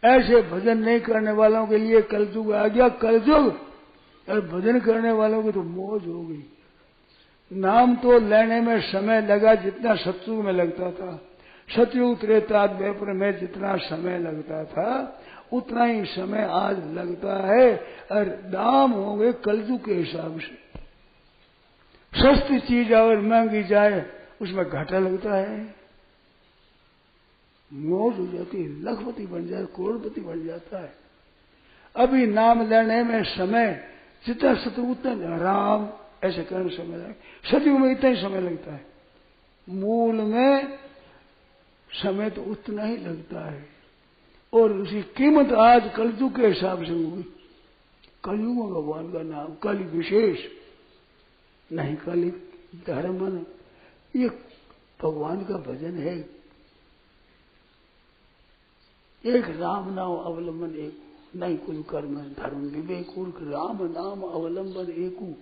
ऐसे भजन नहीं करने वालों के लिए कलयुग आ गया, कलयुग। और भजन करने वालों की तो मौज हो गई। नाम तो लेने में समय लगा जितना सतयुग में लगता था। सतयुग त्रेता द्वापर में जितना समय लगता था उतना ही समय आज लगता है। और दाम होंगे कलयुग के हिसाब से। सस्ती चीज अगर महंगी जाए उसमें घाटा लगता है, मौज हो जाती है, लखपति बन जाए, करोड़पति बन जाता है। अभी नाम लेने में समय जितना सतयुग उतना राम ऐसे करने में समय लगता, सतयुग में इतना ही समय लगता है। मूल में समय तो उतना ही लगता है और उसकी कीमत आज कलयुग के हिसाब से हुई। कलयुग में भगवान का नाम, कलि विशेष नहीं, कलि धर्म, ये भगवान का भजन है। एक राम नाम अवलंबन एक, नहीं कुल कर्म धर्म विवेक, राम नाम अवलंबन एकू।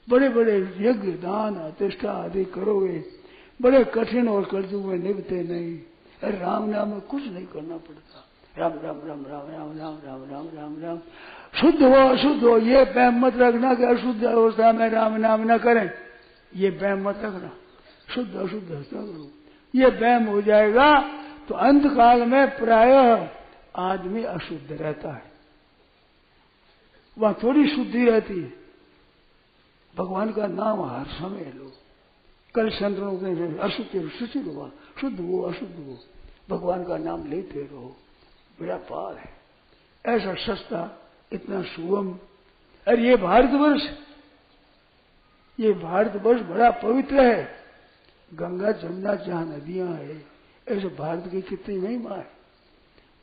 बड़े बड़े यज्ञ दान प्रतिष्ठा आदि करोगे, बड़े कठिन और कलयुग में निभते नहीं। अरे राम नाम में कुछ नहीं करना पड़ता। राम राम राम राम राम राम राम राम राम राम। शुद्ध हो अशुद्ध हो ये वहम मत रखना कि अशुद्ध अवस्था में राम नाम न करें, ये वहम मत रखना। शुद्ध अशुद्ध अवस्था करो, ये वहम हो जाएगा तो अंत काल में प्रायः आदमी अशुद्ध रहता है, वहां थोड़ी शुद्धि रहती है। भगवान का नाम हर समय लो। कल संतों ने अशुद्ध शुचि हुआ, शुद्ध हो अशुद्ध हो, भगवान का नाम लेते रहो, बड़ा पार है। ऐसा सस्ता, इतना सुगम। अरे ये भारतवर्ष बड़ा पवित्र है। गंगा जमुना जहां नदियां है, ऐसे भारत की कितनी महिमा है।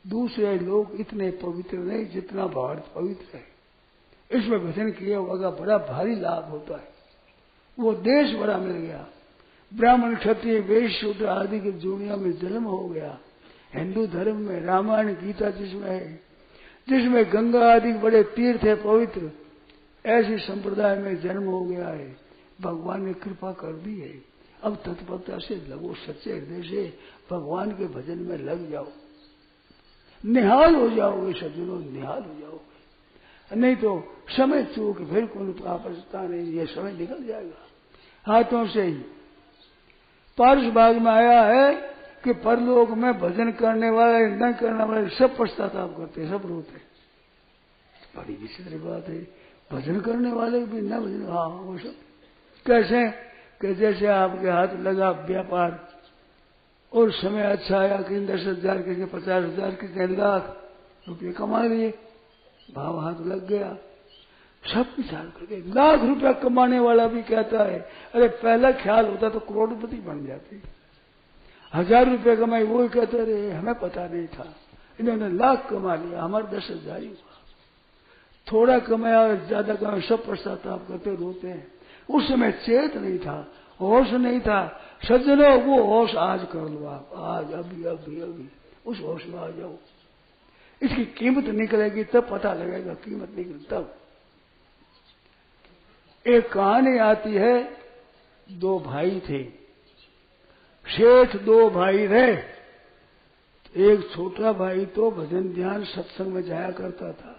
दूसरे लोग इतने पवित्र नहीं जितना भारत पवित्र है। इसमें भजन किया होगा बड़ा भारी लाभ होता है। वो देश बड़ा मिल गया, ब्राह्मण क्षत्रिय वैश्य शूद्र आदि की दुनिया में जन्म हो गया। हिंदू धर्म में रामायण गीता जिसमें है, जिसमें गंगा आदि बड़े तीर्थ है पवित्र, ऐसी संप्रदाय में जन्म हो गया है। भगवान ने कृपा कर दी है। अब तत्परता से लगो, सच्चे हृदय से भगवान के भजन में लग जाओ, निहाल हो जाओगे सज्जनों, निहाल हो जाओगे। नहीं तो समय चूक फिर कोई आपसता नहीं, ये समय निकल जाएगा हाथों से ही। पारस भाग में आया है कि परलोक में भजन करने वाले न करने वाले सब पश्चाताप करते, सब रोते। बड़ी विचित्र बात है। भजन करने वाले भी न भजन, हाँ वो सब कैसे कि जैसे आपके हाथ लगा व्यापार और समय अच्छा आया कि 10,000 किसी 50,000 किसी लाख रुपये कमा लिए, भाव हाथ लग गया, सब विचार करके। लाख रुपया कमाने वाला भी कहता है अरे पहला ख्याल होता तो करोड़पति बन जाते। 1,000 रुपये कमाई, वो कहते रहे हमें पता नहीं था, इन्होंने लाख कमा लिया, हमारे 10,000 ही हुआ। थोड़ा कमाया और ज्यादा कमाया, सब पश्चाताप करते रोते हैं। उस समय चेत नहीं था, होश नहीं था। सज्जनों वो होश आज कर लो आप, आज अभी अभी अभी उस होश में आ जाओ। इसकी कीमत निकलेगी तब पता लगेगा, कीमत निकले तब। एक कहानी आती है, 2 भाई थे, शेठ 2 भाई रहे। एक छोटा भाई तो भजन ध्यान सत्संग में जाया करता था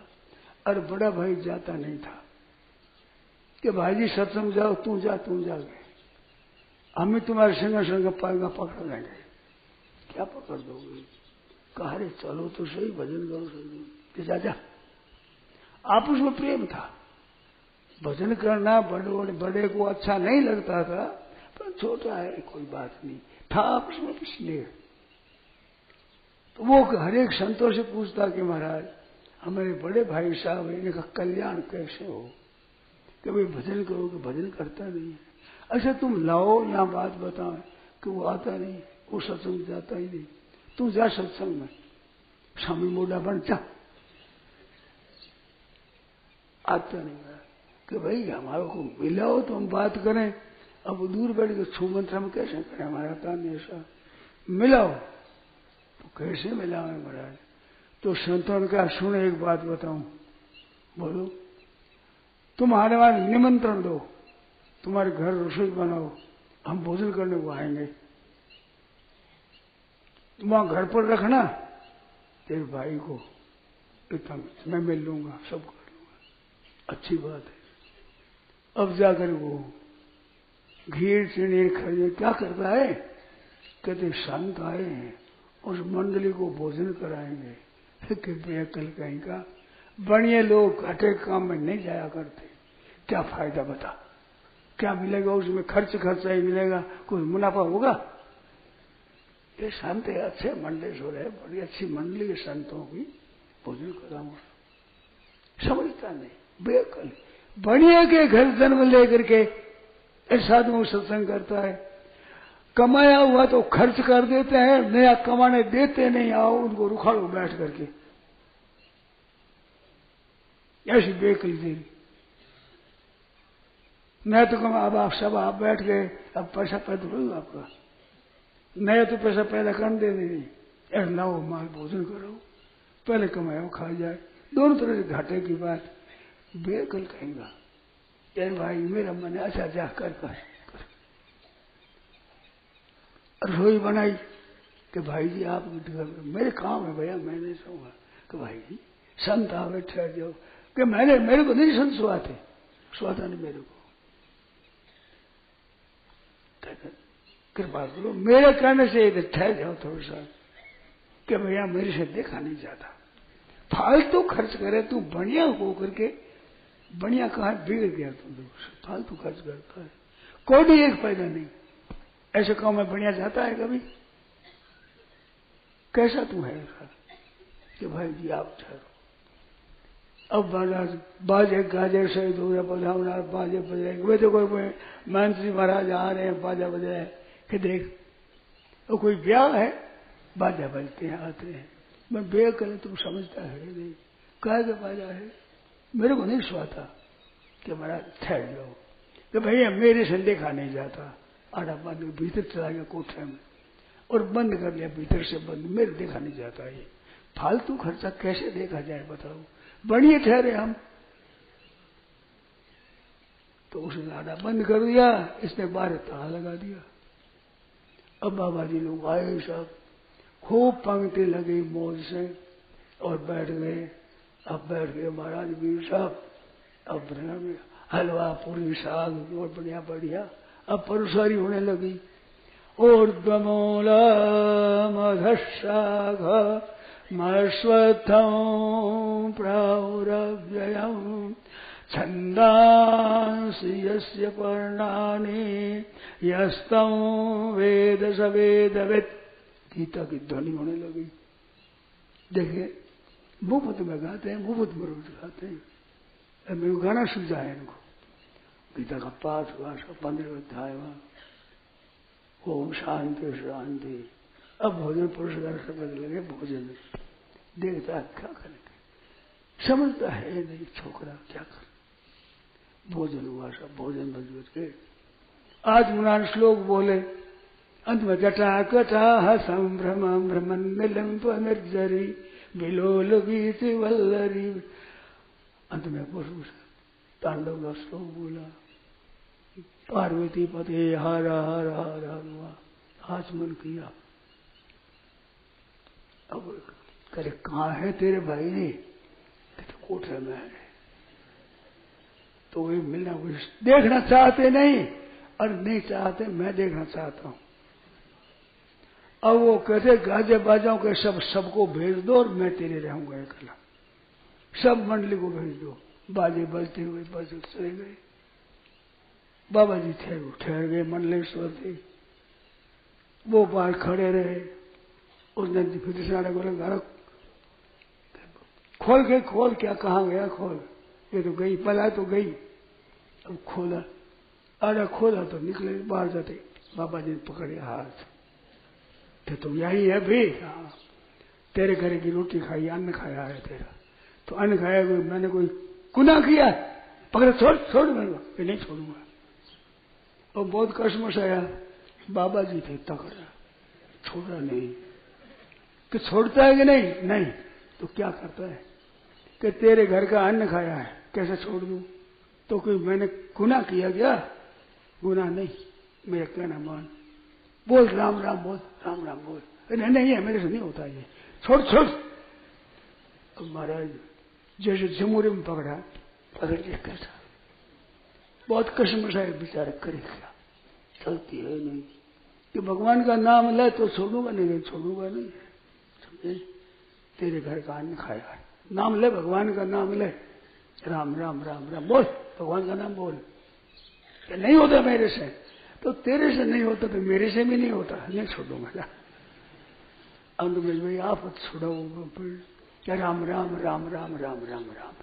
और बड़ा भाई जाता नहीं था कि भाई जी सत्संग जाओ, तू जा गए, हम ही तुम्हारे संग पाएगा पकड़ लेंगे। क्या पकड़ दोगे? कहा रे चलो तो सही, भजन करो सही। जा आपस में प्रेम था। भजन करना बड़े को अच्छा नहीं लगता था, पर छोटा है कोई बात नहीं था, आपस में स्नेह। तो वो हर एक संतों से पूछता कि महाराज हमारे बड़े भाई साहब इनका कल्याण कैसे हो, कभी भजन करो कि भजन करता नहीं है। अच्छा तुम लाओ यहाँ बात बताओ कि वो आता नहीं, वो सत्संग जाता ही नहीं, तू जा सत्संग में, स्वामी मोड़ा बन जा। आता नहीं है कि भाई हमारे को मिलाओ तो हम बात करें, अब दूर बैठ के छू मंत्र हम कैसे करें, हमारा काम ऐसा। मिलाओ तो कैसे मिलाओ महाराज? तो संतों ने कहा सुन एक बात बताऊं, बोलो। तुम हमारे वहां निमंत्रण दो, तुम्हारे घर रसोई बनाओ, हम भोजन करने को आएंगे। तुम वहां घर पर रखना तेरे भाई को इतना मैं मिल लूंगा, सब कर लूंगा, अच्छी बात है। अब जाकर वो घीर चीनी खरीदे क्या करता है, कहते संत आए हैं उस मंडली को भोजन कराएंगे। कृपया कल कहीं का बढ़िया लोग घटे काम में नहीं जाया करते, क्या फायदा बता, क्या मिलेगा उसमें, खर्चा ही मिलेगा, कुछ मुनाफा होगा। ये संत है, अच्छे मंडलेश्वर है, बड़ी अच्छी मंडली है संतों की, भोजन कराऊंगा। समझता नहीं, बेअकल, बढ़िया के घर जन्म लेकर के साधुओं सत्संग करता है, कमाया हुआ तो खर्च कर देते हैं, नया कमाने देते नहीं, आओ उनको रुखाड़ो बैठ करके, ऐसी बेअकली देरी। मैं तो कहूँ अब आप सब आप बैठ गए, अब पैसा पैदा होगा आपका, नया तो पैसा पैदा कर दे नहीं, लाओ माल भोजन करो, पहले कमाओ खा जाए, दोनों तरह से घाटे की बात। बेअकल कहेगा यार भाई मेरा मन अच्छा जा कर रसोई बनाई कि भाई जी आप मेरे काम है भैया, मैं नहीं सोऊंगा। कि भाई जी संत आवे ठहर जाओ, कि मेरे को नहीं संत सुआते, सुआता नहीं मेरे को, कृपा करो मेरे कहने से ठहर जाओ थोड़ा सा, कि भैया मेरे से देखा नहीं जाता, फालतू खर्च करे तू, बढ़िया हो करके बढ़िया कहा बिगड़ गया तू, फालतू खर्च करता है, कोई भी एक फायदा नहीं, ऐसे काम में बढ़िया जाता है कभी, कैसा तू है कि भाई जी आप ठहरो। अब बाजे गाजे शहीद हो गया, बजावना बाजे बजाएंगे, वे तो कोई मंत्री महाराज आ रहे हैं बाजा बजाए कि देख, और कोई ब्याह है बाजा बजते हैं आते हैं, मैं ब्याह करे तुम समझता है नहीं, कहे का बाजा है, मेरे को नहीं सुहाता कि महाराज ठहर जाओ, कि भैया मेरे से देखा नहीं जाता, आड़ा बंद भीतर चला गया कोठे में और बंद कर लिया, भीतर से बंद, मेरे देखा नहीं जाता, ये फालतू खर्चा कैसे देखा जाए बताओ, बढ़िया ठहरे हम, तो उसने आड़ा बंद कर दिया, इसने बाहर ताला लगा दिया। अब बाबा जी लोग आए सब, खूब पंक्ति लगी मौज से और बैठ गए। अब बैठ गए महाराज वीर साहब, अब हलवा पूरी साग और बढ़िया बढ़िया, अब परोसारी होने लगी। ऊर्ध्वमूला मधशाख मश्वत्थं प्रौरव्ययम् छन्दांसि यस्य पर्णानि यस्तं वेद स वेदवित्। गीता की ध्वनि होने लगी। देखिए मुफ्त में गाते हैं, मुफ्त में रोज गाते हैं। मेरे को गाना सूझा है इनको। गीता का पाठ हुआ, 15 अध्याय हुआ, ओम शांति शांति। अब भोजन पुरस्कार समझ लगे, भोजन देखता है क्या करेंगे, समझता है नहीं छोकरा क्या कर। भोजन हुआ, सब भोजन बज के आज मुरान श्लोक बोले, अंत में जटा कटा संभ्रम भ्रमण निलंब निर्जरी बिलोल गीति वल्लरी। अंत में तांडव का श्लोक बोला, पार्वती पते हर हर हर हुआ, आचमन किया। अब करे कहाँ है तेरे भाई ने, तो कोठरे में है। तो वे मिलना देखना चाहते नहीं, और नहीं चाहते मैं देखना चाहता हूं। अब वो कहते गाजे बाजाओं के सबको भेज दो और मैं तेरे रहूंगा अकेला, सब मंडली को भेज दो। बाजे बजते हुए बज चले गए। बाबा जी ठहर गए, मंडलेश्वर थे वो बाहर खड़े रहे। उसने फिर सारे बोले घर खोल के, खोल क्या कहाँ गया खोल, ये तो गई पला तो गई। अब खोला, अरे खोला तो निकले बाहर जाते। बाबा जी ने पकड़े हाथ, तो तुम यही है भी, हाँ तेरे घर की रोटी खाई, अन्न खाया है तेरा, तो अन्न खाया कोई मैंने कोई गुनाह किया, पकड़े छोड़ छोड़, मैं नहीं छोड़ूंगा। और बहुत कश्मश आया, बाबा जी थे तकड़ा, छोड़ा नहीं। कि छोड़ता है कि नहीं, नहीं तो क्या करता है कि तेरे घर का अन्न खाया है, कैसे छोड़ दूं। तो कोई मैंने गुनाह किया क्या, गुनाह नहीं, मेरा कहना मान, बोल राम राम बोल, राम राम बोल। नहीं नहीं है मेरे से नहीं होता ये, छोड़ छोड़। अब महाराज जैसे जमुरे में पकड़ा, पकड़ के कैसा बहुत कशमशाई विचार करे क्या, चलती है नहीं कि भगवान का नाम ले तो छोड़ूंगा नहीं, छोड़ूंगा नहीं, समझे? तेरे घर का अन्न खाया, नाम ले, भगवान का नाम ले, राम राम राम राम बोल, भगवान का नाम बोल। नहीं होता मेरे से, तो तेरे से नहीं होता तो मेरे से भी नहीं होता, नहीं छोड़ूंगा। अंत में भाई आप छोड़ो, क्या राम राम राम राम राम राम राम।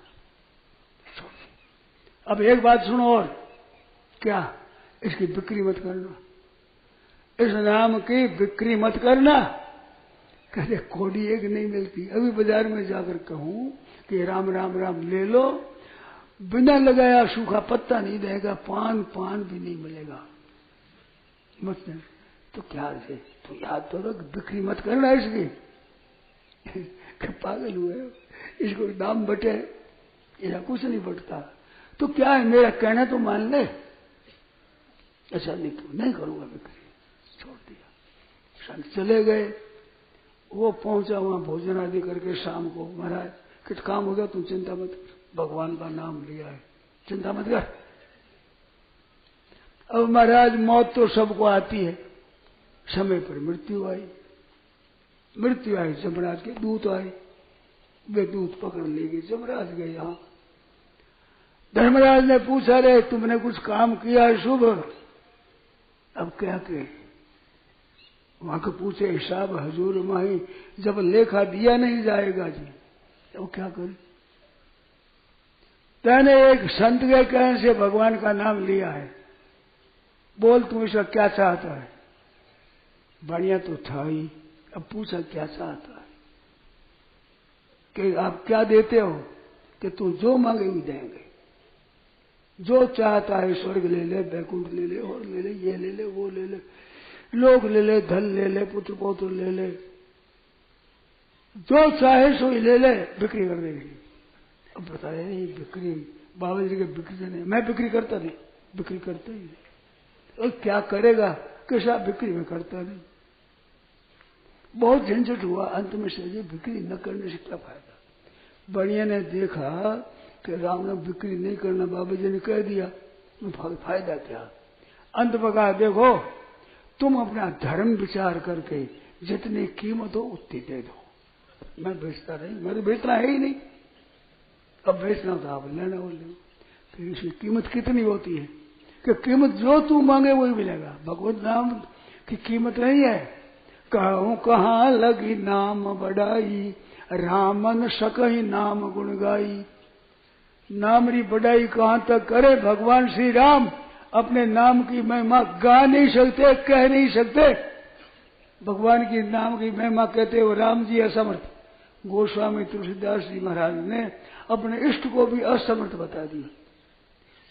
अब एक बात सुनो और, क्या इसकी बिक्री मत करना, इस नाम की बिक्री मत करना। कहते कोड़ी एक नहीं मिलती। अभी बाजार में जाकर कहूं कि राम राम राम ले लो, बिना लगाया सूखा पत्ता नहीं देगा, पान पान भी नहीं मिलेगा। मत तो क्या से तो याद तो रख, बिक्री मत करना इसकी। पागल हुए, इसको दाम बटे, ऐसा कुछ नहीं बटता। तो क्या है, मेरा कहना तो मान ले। ऐसा नहीं तो नहीं करूंगा बिक्री, छोड़ दिया। संत चले गए, वो पहुंचा वहां भोजन आदि करके शाम को, महाराज कुछ काम हो गया, तुम चिंता मत कर, भगवान का नाम लिया है, चिंता मत कर। अब महाराज मौत तो सबको आती है, समय पर मृत्यु आई, मृत्यु आई, जमराज के दूत आए, वे दूत पकड़ ले गए, जमराज गए यहां। धर्मराज ने पूछा, रे तुमने कुछ काम किया है शुभ? अब क्या कहे, वहां को पूछे हिसाब हजूर माही, जब लेखा दिया नहीं जाएगा जी, अब क्या करे। तैने एक संत के कहने से भगवान का नाम लिया है, बोल तुम इसका क्या चाहता है? बढ़िया तो था ही, अब पूछा क्या चाहता है, कि आप क्या देते हो? कि तू जो मांगे वो देंगे, जो चाहता है स्वर्ग ले ले, बैकुंठ ले ले, और ले ले, ये ले ले, वो ले ले, लोग ले ले, धन ले ले, पुत्र पौत्र ले ले, जो चाहे सो ले ले, बिक्री कर देगी। अब बताया नहीं बिक्री, बाबा जी के बिक्री नहीं, मैं बिक्री करता नहीं, बिक्री करता ही नहीं। और क्या करेगा, कैसा बिक्री में करता नहीं। बहुत झंझट हुआ, अंत में सोचे बिक्री न करने से क्या फायदा। बढ़िया ने देखा कि राम ने बिक्री नहीं करना, बाबा जी ने कह दिया, तो फायदा क्या। अंत में कहा, देखो तुम अपना धर्म विचार करके जितनी कीमत हो उतनी दे दो, मैं बेचता नहीं, मैं तो बेचना है ही नहीं। अब बेचना तो आप लेना हो ले, फिर इसकी कीमत कितनी होती है? कि कीमत जो तू मांगे वही मिलेगा। भगवत नाम की कीमत नहीं है। कहूं कहाँ लगी नाम बढ़ाई, रामन सकही नाम गुण गाई। नाम री बढ़ाई कहां तक करे, भगवान श्री राम अपने नाम की महिमा गा नहीं सकते, कह नहीं सकते। भगवान की नाम की महिमा कहते हो राम जी असमर्थ। गोस्वामी तुलसीदास जी महाराज ने अपने इष्ट को भी असमर्थ बता दिया।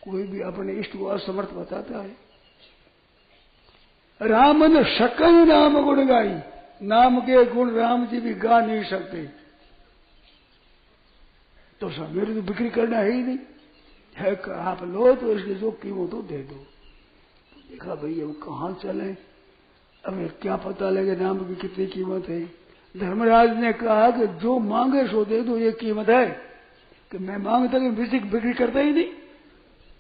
कोई भी अपने इष्ट को असमर्थ बताता है। राम ने सकल नाम गुण गाई, नाम के गुण राम जी भी गा नहीं सकते। तो सब मेरे तो बिक्री करना है ही नहीं है, आप लो तो इसकी जो कीमत हो दे दो। देखा भाई अब कहाँ चले, अब क्या पता लगे नाम की कितनी कीमत है। धर्मराज ने कहा कि जो मांगे सो दे दो, ये कीमत है। कि मैं मांगता कि बिक्री करता ही नहीं,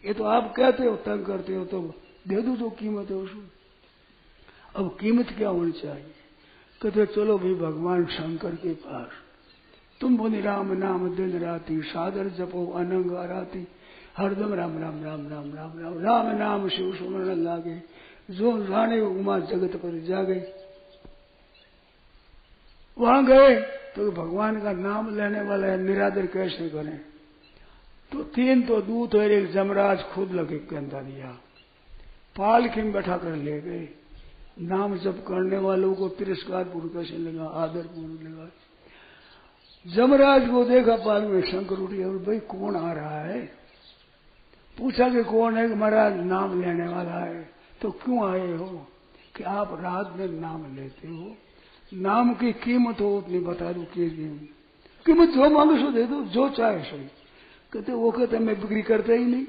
ये तो आप कहते हो, तंग करते हो, तो दे दो जो कीमत है उसको। अब कीमत क्या होनी चाहिए? कहते चलो भाई भगवान शंकर के पास, तुम बोली राम नाम दिन राती, सादर जपो अनंग आराती, हरदम राम राम राम राम राम राम राम नाम शिव सुमरण लागे, जो जाने उमा जगत पर जागे। वहां गए तो भगवान का नाम लेने वाला है, निरादर कैसे करें? तो तीन तो दूत और एक जमराज खुद लगे के अंदर दिया, पालकी में बैठा कर ले गए। नाम जप करने वालों को तिरस्कार पूर्वक कैसे लगा, आदर पूर्वक लगा। जमराज को देखा पाल में, शंकर उठी, और भाई कौन आ रहा है? पूछा कि कौन है? महाराज नाम लेने वाला है। तो क्यों आए हो? कि आप रात में नाम लेते हो, नाम की कीमत हो उतनी बता दो। कीमत जो मांगो सो दे दो, जो चाहे सही। कहते वो कहते मैं बिक्री करता ही नहीं।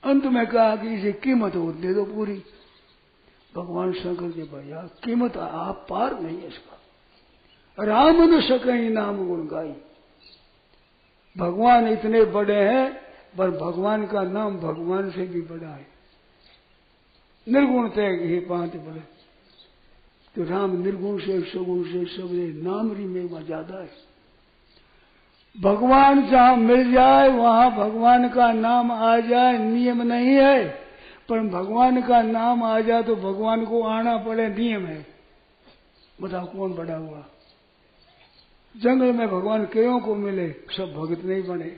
अंत में कहा कि इसे कीमत हो दे दो पूरी। भगवान शंकर के भैया कीमत आप पार नहीं है इसका। राम न सकई नाम गुण गाई, भगवान इतने बड़े हैं, पर भगवान का नाम भगवान से भी बड़ा है। निर्गुण थे ये 5 बड़े, तो राम निर्गुण से, सगुण से, सबसे नाम री महिमा ज्यादा है। भगवान जहां मिल जाए वहां भगवान का नाम आ जाए, नियम नहीं है, पर भगवान का नाम आ जाए तो भगवान को आना पड़े, नियम है। बताओ कौन बड़ा हुआ? जंगल में भगवान केयों को मिले, सब भगत नहीं बने।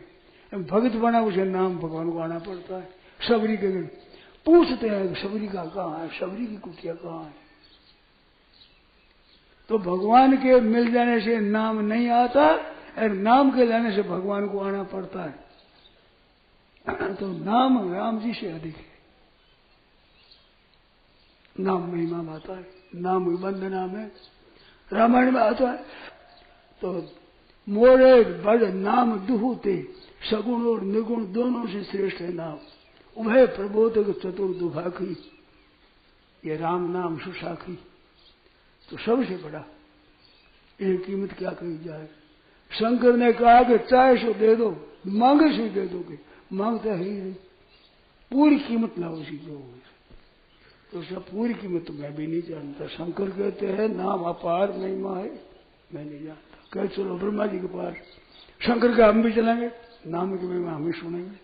भगत बना उसे नाम भगवान को आना पड़ता है। सबरी के पूछते हैं सबरी का कहाँ है, सबरी की कुटिया कहाँ है? तो भगवान के मिल जाने से नाम नहीं आता, और नाम के लाने से भगवान को आना पड़ता है। तो नाम राम जी से अधिक है। नाम महिमा में आता है, नाम विबंध नाम है, रामायण में आता है। तो मोरे बड़ नाम दुहते, सगुण और निर्गुण दोनों से श्रेष्ठ है नाम। उभय प्रबोधक चतुर्दुभाखी, ये राम नाम सुशाखी, तो सबसे बड़ा। एक कीमत क्या कही जाए? शंकर ने कहा कि चाहे सो दे दो, मांगे सो दे दोगे, मांगता ही नहीं, पूरी कीमत लाओ उसी को। तो सब पूरी कीमत तो मैं भी नहीं जानता। शंकर कहते हैं नाम अपार महिमा है, मैं नहीं जानता। कह चलो ब्रह्मा जी के पास, शंकर का हम भी चलेंगे, नाम की महिमा हम ही सुनेंगे।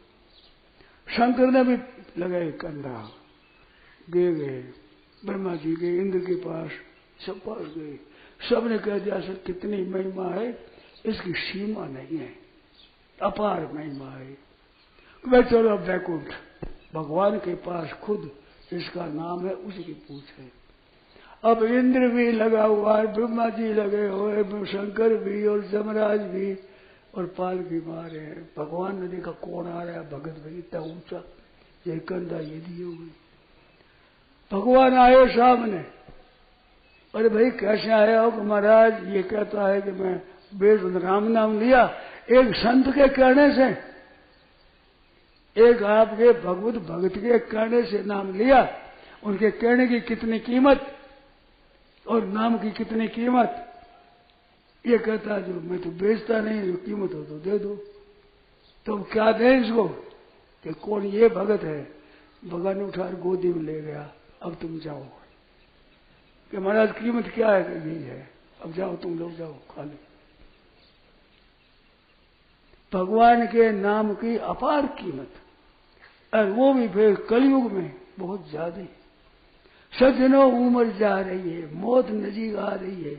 शंकर ने भी लगाए कंधा, गए ब्रह्मा जी के, इंद्र के पास, सब पास गए। सबने कह दिया सर कितनी महिमा है, इसकी सीमा नहीं है, अपार महिमा है। मैं चलो वैकुंठ, भगवान के पास खुद इसका नाम है, उसी की पूछ है। अब इंद्र भी लगा हुआ है, ब्रह्मा जी लगे हुए, शंकर भी और जमराज भी, और पाल भी मारे हैं। भगवान ने देखा कौन आ रहा है, भगत भाई इतना ऊंचा, ये कंधा ये दिए हुए। भगवान आए सामने, अरे भाई कैसे आए हो? कि महाराज ये कहता है कि मैं बेद राम नाम लिया, एक संत के कहने से, एक आपके भगवत भगत के कहने से नाम लिया। उनके कहने की कितनी कीमत और नाम की कितनी कीमत, ये कहता जो मैं तो बेचता नहीं, जो कीमत हो तो दे दो। तुम क्या दें इसको कि कौन ये भगत है? भगवान ने उठा गोदी में ले गया, अब तुम जाओ। कि महाराज कीमत क्या है? कि यही है, अब जाओ तुम लोग जाओ खा लो। भगवान के नाम की अपार कीमत, और वो भी फिर कलयुग में बहुत ज्यादा। सज्जनों उम्र जा रही है, मौत नजीक आ रही है,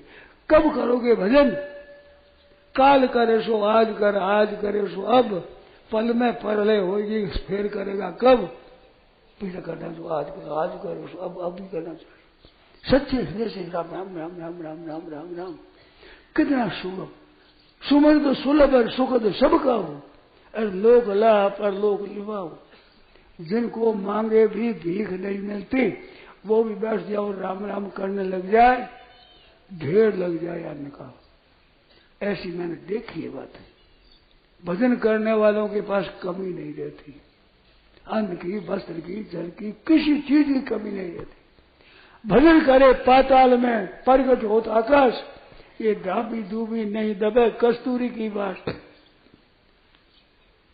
कब करोगे भजन? काल करे सो आज कर, आज करे सो अब, पल में परले होगी फिर करेगा कब? पीछे करना सो आज करो, आज करो सो अब भी करना चाहिए। सच्चे हृदय से राम राम राम राम राम राम राम राम, कितना सुलभ, सुमन तो सुलभ और सुख तो सबका हो, और लोक लाभ और लोक लिवाओ। जिनको मांगे भी भीख नहीं मिलती, वो भी बैठ जाओ राम राम करने लग जाए, ढेर लग जाए अन्न का। ऐसी मैंने देखी है बात। भजन करने वालों के पास कमी नहीं रहती, अन्न की, वस्त्र की, जल की, किसी चीज की कमी नहीं रहती। भजन करे पाताल में प्रगट होत आकाश, ये ढाबी डूबी नहीं दबे कस्तूरी की बात।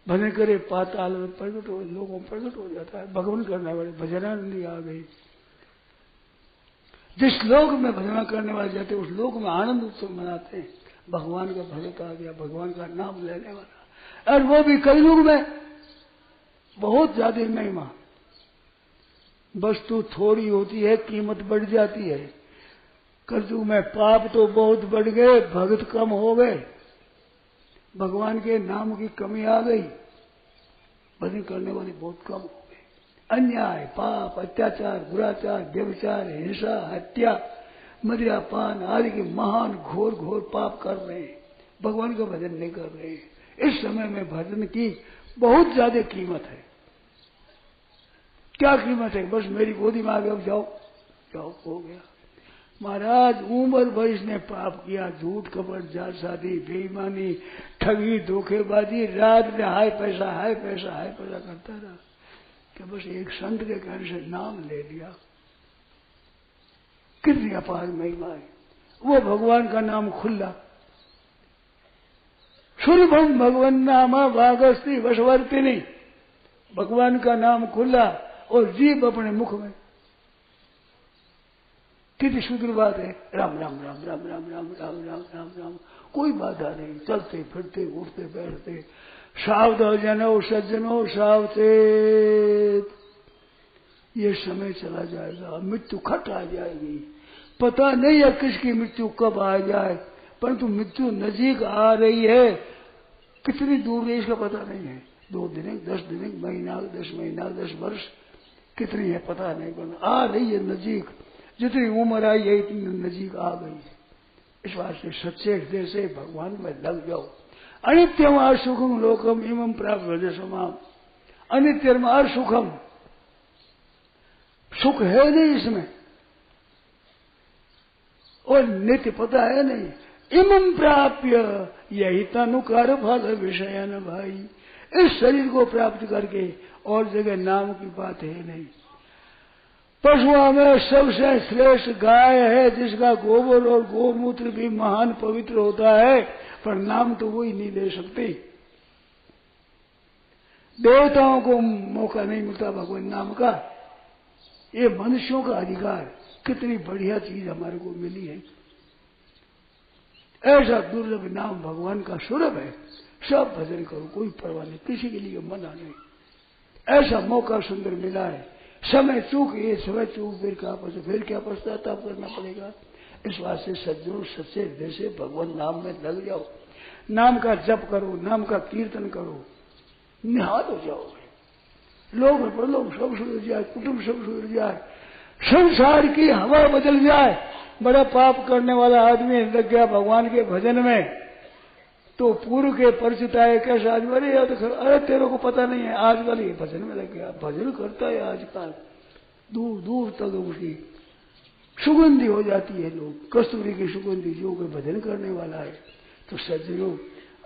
भजन करे पाताल में प्रगट हो, लोगों प्रगट हो जाता है। भगवान करने वाले भजनानंदी आ गई। जिस लोक में भजना करने वाले जाते उस लोक में आनंद उत्सव मनाते हैं। भगवान का भगत आ गया, भगवान का नाम लेने वाला, और वो भी कलयुग में बहुत ज्यादा महिमा। वस्तु थोड़ी होती है, कीमत बढ़ जाती है। कलयुग में पाप तो बहुत बढ़ गए, भगत कम हो गए, भगवान के नाम की कमी आ गई, भजन करने वाले बहुत कम हो गए। अन्याय, पाप, अत्याचार, दुराचार, व्यभिचार, हिंसा, हत्या, मदिरापान आदि के महान घोर घोर पाप कर रहे हैं, भगवान का भजन नहीं कर रहे हैं। इस समय में भजन की बहुत ज्यादा कीमत है। क्या कीमत है? बस मेरी गोदी में आ गए, अब जाओ जाओ, हो गया। महाराज उम्र भर इसने पाप किया, झूठ कपट जालसाजी बेईमानी ठगी धोखेबाजी, रात में हाय पैसा हाय पैसा हाय पैसा करता रहा, कि बस एक संत के कहने से नाम ले लिया। कितनी अपार महिमा है। वो भगवान का नाम खुला, सुरभम भगवान नामा वागस्ती वशवर्तिनी, भगवान का नाम खुला और जीभ अपने मुख में। कितनी सुंदर बात है। राम राम राम राम राम राम राम राम राम राम, कोई बाधा नहीं, चलते फिरते उठते बैठते। सावधानो सज्जनों सावचेत, ये समय चला जाएगा, मृत्यु खट आ जाएगी। पता नहीं है किसकी मृत्यु कब आ जाए, परंतु मृत्यु नजीक आ रही है। कितनी दूर है इसका पता नहीं है। 2 दिन 10 दिन, महीना 10 महीना 10 वर्ष, कितनी है पता नहीं, पर आ रही है नजीक। जितनी उम्र आई है इतनी नजीक आ गई है। इस वास्ते सच्चे हृदय से भगवान में लग जाओ। अनित्यम असुखम लोकम इमं प्राप्त समाम, अनित्यम असुखम, सुख है नहीं इसमें, और नित्य पता है नहीं। इमं प्राप्य, यही तनुकार फल विषय न भाई। इस शरीर को प्राप्त करके और जगह नाम की बात है नहीं। पशुओं में सबसे श्रेष्ठ गाय है, जिसका गोबर और गोमूत्र भी महान पवित्र होता है, पर नाम तो वही नहीं ले सकते। देवताओं को मौका नहीं मिलता भगवान नाम का, ये मनुष्यों का अधिकार। कितनी बढ़िया चीज हमारे को मिली है। ऐसा दुर्लभ नाम भगवान का सुलभ है। सब भजन करो, कोई परवाह नहीं, किसी के लिए मना नहीं। ऐसा मौका सुंदर मिला है। समय चूक, ये समय चूक, फिर क्या पश्चाताप करना पड़ेगा। इस वास्ते सज्जनों सच्चे हृदय से भगवान नाम में लग जाओ। नाम का जप करो, नाम का कीर्तन करो, निहाल हो जाओगे। लोग प्रलोभ सब सुधर जाए, कुटुंब सब सुधर जाए, संसार की हवा बदल जाए। बड़ा पाप करने वाला आदमी लग गया भगवान के भजन में, तो पूर्व के परिचित आए कैसा आदमी, अरे तेरे को पता नहीं है, आजकल ये भजन में लग गया, भजन करता है आजकल, दूर दूर तक उसकी सुगंधी हो जाती है। लोग कस्तूरी की सुगंधी, जो कोई भजन करने वाला है। तो सज्जनों,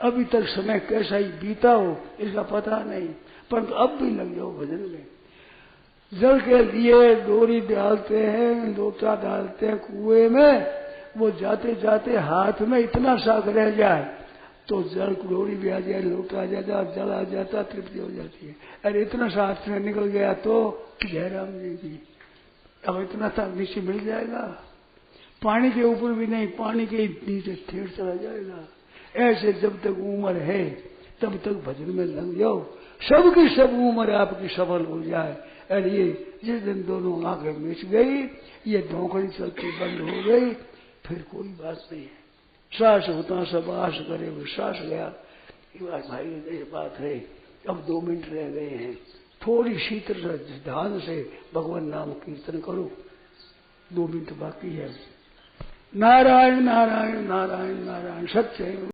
अभी तक समय कैसा ही बीता हो इसका पता नहीं, परंतु अब भी लग जाओ भजन में। जल के लिए डोरी डालते हैं, लोटा डालते हैं कुएं में, वो जाते जाते हाथ में इतना शाख रह जाए तो जल डोरी भी आ जाए, लोटा आ जाता, जल आ जाता, तृप्ति हो जाती है। अरे इतना सा हाथ में निकल गया तो जयराम जी की, अब इतना सा नीचे मिल जाएगा। पानी के ऊपर भी नहीं, पानी के नीचे ठेर चला जाएगा। ऐसे जब तक उम्र है तब तक भजन में लग जाओ, सबकी सब उम्र आपकी सफल हो जाए। और ये जिस दिन दोनों आंखें मिच गई, ये धोखड़ी चलती बंद हो गई, फिर कोई बात नहीं है। श्वास होता सब आश करे, वो श्वास गया। भाई ये बात है, अब 2 मिनट रह गए हैं, थोड़ी शीतल ध्यान से भगवान नाम कीर्तन करो। 2 मिनट बाकी है। नारायण नारायण नारायण नारायण, सत्य